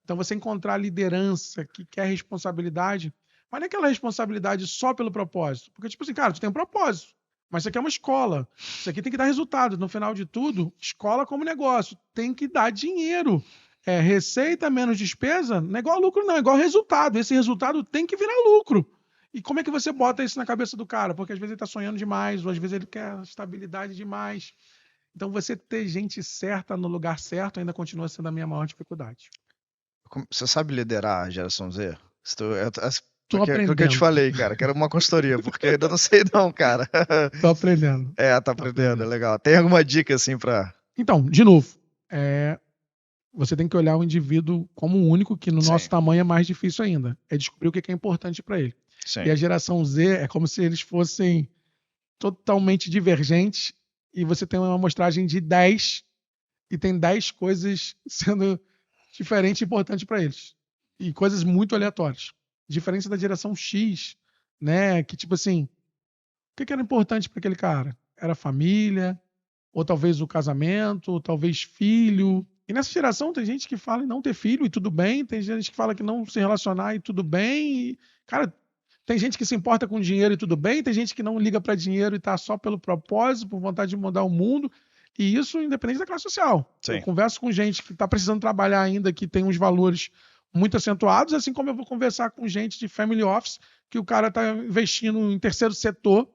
Então você encontrar a liderança que quer responsabilidade, mas não é aquela responsabilidade só pelo propósito. Porque, tipo assim, cara, tu tem um propósito, mas isso aqui é uma escola. Isso aqui tem que dar resultado. No final de tudo, escola como negócio. Tem que dar dinheiro. Receita menos despesa não é igual a lucro, não. É igual resultado. Esse resultado tem que virar lucro. E como é que você bota isso na cabeça do cara? Porque às vezes ele está sonhando demais, ou às vezes ele quer estabilidade demais. Então você ter gente certa no lugar certo ainda continua sendo a minha maior dificuldade. Você sabe liderar a geração Z? Tô aprendendo. Aquilo que eu te falei, cara, quero uma consultoria, porque eu ainda não sei não, cara. Tô aprendendo. Tá aprendendo, é legal. Tem alguma dica assim pra... Então, de novo, você tem que olhar o indivíduo como único, que no nosso tamanho é mais difícil ainda. É descobrir o que é importante para ele. Sim. E a geração Z é como se eles fossem totalmente divergentes e você tem uma amostragem de 10 e tem 10 coisas sendo diferentes e importantes para eles. E coisas muito aleatórias. Diferença da geração X, né? Que tipo assim, o que era importante para aquele cara? Era a família, ou talvez o casamento, ou talvez filho. E nessa geração tem gente que fala em não ter filho e tudo bem, tem gente que fala que não se relacionar e tudo bem. E, cara, tem gente que se importa com dinheiro e tudo bem, tem gente que não liga para dinheiro e tá só pelo propósito, por vontade de mudar o mundo. E isso independente da classe social. Sim. Eu converso com gente que está precisando trabalhar ainda, que tem uns valores muito acentuados, assim como eu vou conversar com gente de family office, que o cara está investindo em terceiro setor,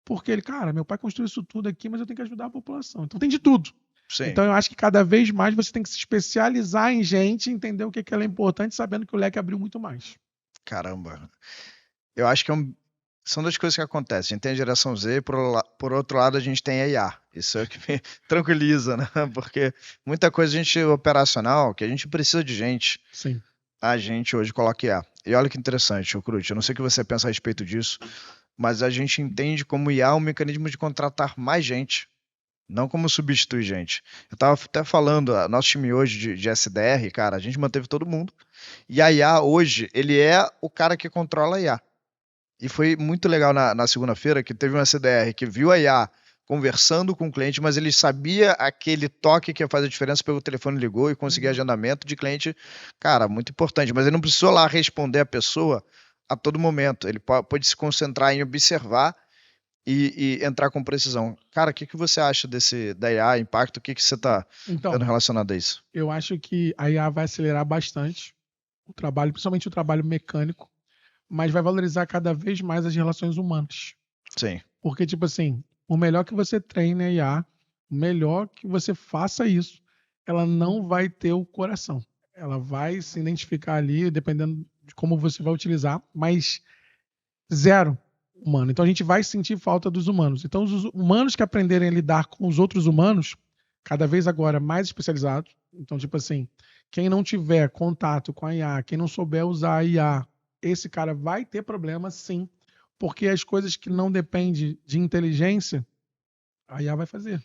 porque ele, cara, meu pai construiu isso tudo aqui, mas eu tenho que ajudar a população. Então tem de tudo. Sim. Então eu acho que cada vez mais você tem que se especializar em gente, entender o que ela é importante, sabendo que o leque abriu muito mais. Caramba. Eu acho que são duas coisas que acontecem. A gente tem a geração Z e por outro lado a gente tem a IA. Isso é o que me tranquiliza, né? Porque muita coisa a gente operacional, que a gente precisa de gente. Sim. A gente hoje coloca IA. E olha que interessante, Cruz, eu não sei o que você pensa a respeito disso, mas a gente entende como IA é um mecanismo de contratar mais gente, não como substituir gente. Eu estava até falando, nosso time hoje de SDR, cara, a gente manteve todo mundo. E a IA hoje, ele é o cara que controla a IA. E foi muito legal na segunda-feira que teve um SDR que viu a IA conversando com o cliente, mas ele sabia aquele toque que ia fazer a diferença, pegou o telefone, ligou e conseguiu agendamento de cliente. Cara, muito importante. Mas ele não precisou lá responder a pessoa a todo momento. Ele pode se concentrar em observar e entrar com precisão. Cara, o que você acha da IA, impacto? O que você está dando relacionado a isso? Eu acho que a IA vai acelerar bastante o trabalho, principalmente o trabalho mecânico, mas vai valorizar cada vez mais as relações humanas. Sim. Porque, tipo assim, o melhor que você treine a IA, o melhor que você faça isso, ela não vai ter o coração. Ela vai se identificar ali, dependendo de como você vai utilizar, mas zero humano. Então a gente vai sentir falta dos humanos. Então os humanos que aprenderem a lidar com os outros humanos, cada vez agora mais especializados. Então, tipo assim, quem não tiver contato com a IA, quem não souber usar a IA, esse cara vai ter problema, sim. Porque as coisas que não dependem de inteligência, a IA vai fazer.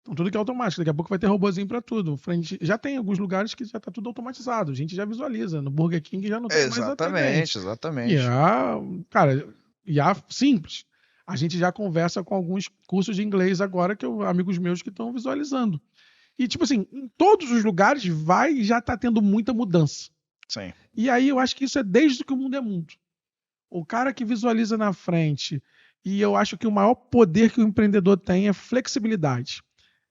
Então, tudo que é automático. Daqui a pouco vai ter robozinho para tudo. Já tem alguns lugares que já está tudo automatizado. A gente já visualiza. No Burger King já não tem mais atendente. Exatamente. Cara, IA simples. A gente já conversa com alguns cursos de inglês agora, amigos meus que estão visualizando. E, tipo assim, em todos os lugares já tá tendo muita mudança. Sim. E aí eu acho que isso é desde que o mundo é mundo. O cara que visualiza na frente, e eu acho que o maior poder que o empreendedor tem é flexibilidade.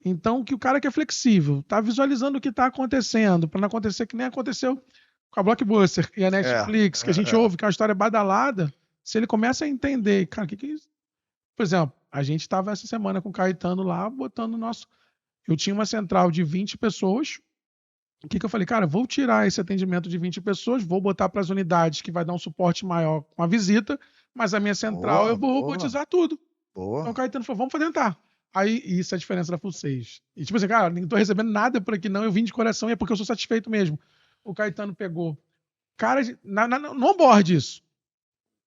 Então, que o cara que é flexível, tá visualizando o que está acontecendo, para não acontecer que nem aconteceu com a Blockbuster e a Netflix, que a gente ouve que é uma história badalada, se ele começa a entender, cara, o que é isso? Por exemplo, a gente estava essa semana com o Caetano lá, botando o nosso... Eu tinha uma central de 20 pessoas. O que eu falei? Cara, vou tirar esse atendimento de 20 pessoas, vou botar para as unidades que vai dar um suporte maior com a visita, mas a minha central eu vou robotizar tudo. Então o Caetano falou, vamos tentar. Aí, isso é a diferença da Full 6. E tipo assim, cara, não tô recebendo nada por aqui não, eu vim de coração e é porque eu sou satisfeito mesmo. O Caetano pegou. Cara, no onboard isso.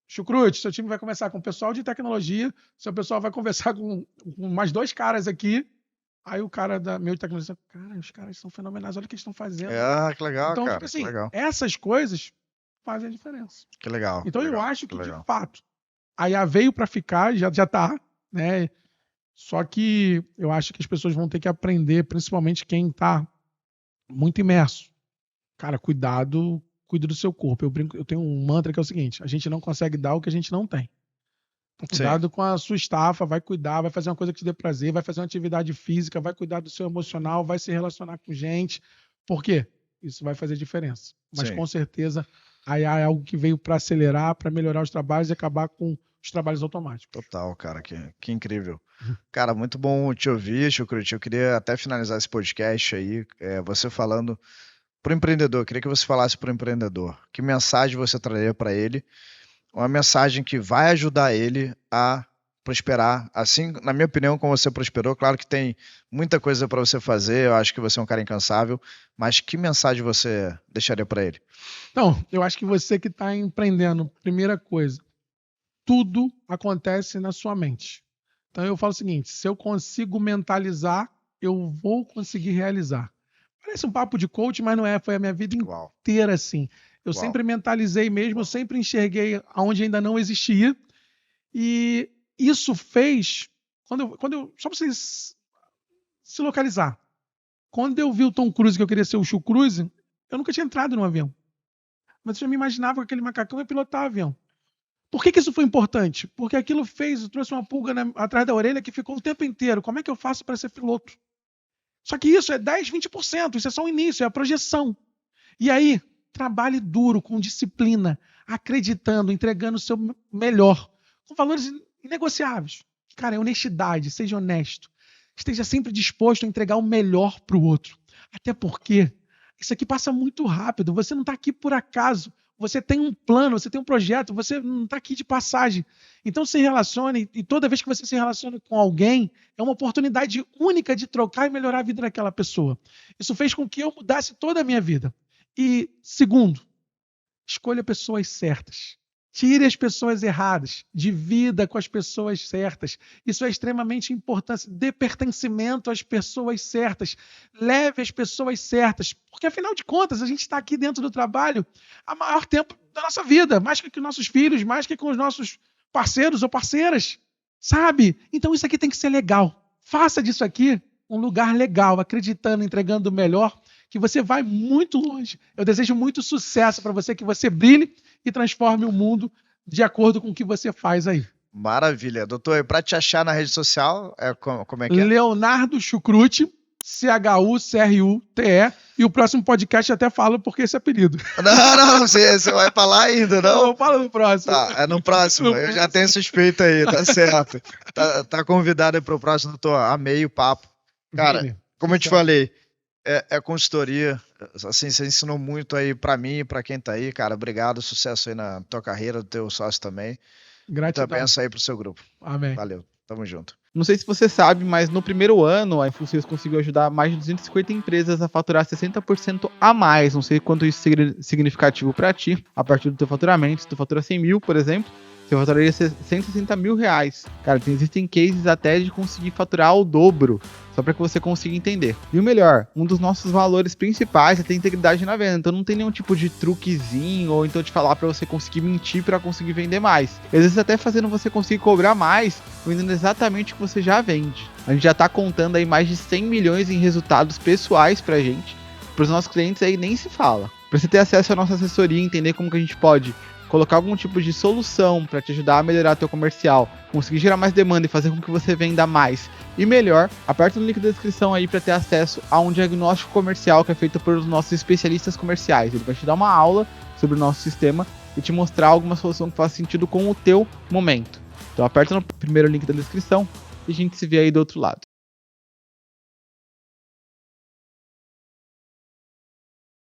Chucrute, seu time vai conversar com o pessoal de tecnologia, seu pessoal vai conversar com mais 2 caras aqui. Aí o cara meu de tecnologia, cara, os caras são fenomenais, olha o que eles estão fazendo. Que legal, então, cara. Tipo assim, legal. Essas coisas fazem a diferença. Que legal. Então eu acho que, de fato, a IA veio para ficar, já tá, né? Só que eu acho que as pessoas vão ter que aprender, principalmente quem tá muito imerso. Cara, cuida do seu corpo. Eu tenho um mantra que é o seguinte, a gente não consegue dar o que a gente não tem. Cuidado com a sua estafa, vai cuidar, vai fazer uma coisa que te dê prazer, vai fazer uma atividade física, vai cuidar do seu emocional, vai se relacionar com gente. Por quê? Isso vai fazer diferença. Mas com certeza a IA é algo que veio para acelerar, para melhorar os trabalhos e acabar com os trabalhos automáticos. Total, cara, que incrível. Cara, muito bom te ouvir, Chucrute. Eu queria até finalizar esse podcast aí, você falando para o empreendedor, eu queria que você falasse para o empreendedor. Que mensagem você traria para ele? Uma mensagem que vai ajudar ele a prosperar, assim, na minha opinião, como você prosperou. Claro que tem muita coisa para você fazer, eu acho que você é um cara incansável, mas que mensagem você deixaria para ele? Então, eu acho que você que está empreendendo, primeira coisa, tudo acontece na sua mente. Então eu falo o seguinte, se eu consigo mentalizar, eu vou conseguir realizar. Parece um papo de coach, mas não é, foi a minha vida inteira assim. Eu sempre mentalizei mesmo, eu sempre enxerguei aonde ainda não existia. E isso fez... só para vocês se localizar. Quando eu vi o Tom Cruise, que eu queria ser o Chu Cruise, eu nunca tinha entrado num avião. Mas eu já me imaginava que aquele macacão ia pilotar o avião. Por que isso foi importante? Porque aquilo trouxe uma pulga atrás da orelha que ficou o tempo inteiro. Como é que eu faço para ser piloto? Só que isso é 10, 20%. Isso é só o início, é a projeção. E aí... trabalhe duro, com disciplina, acreditando, entregando o seu melhor, com valores inegociáveis. Cara, é honestidade, seja honesto. Esteja sempre disposto a entregar o melhor para o outro. Até porque isso aqui passa muito rápido. Você não está aqui por acaso. Você tem um plano, você tem um projeto, você não está aqui de passagem. Então se relacione, e toda vez que você se relaciona com alguém, é uma oportunidade única de trocar e melhorar a vida daquela pessoa. Isso fez com que eu mudasse toda a minha vida. E, segundo, escolha pessoas certas. Tire as pessoas erradas. Divida com as pessoas certas. Isso é extremamente importante. Dê pertencimento às pessoas certas. Leve as pessoas certas. Porque, afinal de contas, a gente está aqui dentro do trabalho há maior tempo da nossa vida. Mais que com nossos filhos, mais que com os nossos parceiros ou parceiras. Sabe? Então isso aqui tem que ser legal. Faça disso aqui um lugar legal, acreditando, entregando o melhor, que você vai muito longe. Eu desejo muito sucesso para você, que você brilhe e transforme o mundo de acordo com o que você faz aí. Maravilha. Doutor, e para te achar na rede social, como é que é? Leonardo Chucrute, CHUCRUTE, e o próximo podcast até falo porque esse apelido. Não, você vai falar ainda, não? Eu falo no próximo. Tá, é no próximo. Eu já tenho suspeita aí, tá certo. Tá convidado aí pro próximo, doutor. Amei o papo. Cara, como eu te falei, é consultoria, assim, você ensinou muito aí pra mim e pra quem tá aí, cara, obrigado, sucesso aí na tua carreira, do teu sócio também. Gratidão. Muita bênção aí pro seu grupo. Amém. Valeu, tamo junto. Não sei se você sabe, mas no primeiro ano a InfoSales conseguiu ajudar mais de 250 empresas a faturar 60% a mais. Não sei quanto isso é significativo para ti, a partir do teu faturamento. Se tu fatura 100 mil, por exemplo, você faturaria 160 mil reais. Cara, existem cases até de conseguir faturar o dobro, só para que você consiga entender. E o melhor, um dos nossos valores principais é ter integridade na venda. Então não tem nenhum tipo de truquezinho ou então te falar para você conseguir mentir para conseguir vender mais. Às vezes até fazendo você conseguir cobrar mais, vendendo exatamente o que você já vende. A gente já está contando aí mais de 100 milhões em resultados pessoais pra gente. Para os nossos clientes aí nem se fala. Para você ter acesso à nossa assessoria, entender como que a gente pode colocar algum tipo de solução para te ajudar a melhorar teu comercial, conseguir gerar mais demanda e fazer com que você venda mais e melhor, aperta no link da descrição aí para ter acesso a um diagnóstico comercial que é feito por nossos especialistas comerciais. Ele vai te dar uma aula sobre o nosso sistema e te mostrar alguma solução que faça sentido com o teu momento. Então aperta no primeiro link da descrição e a gente se vê aí do outro lado.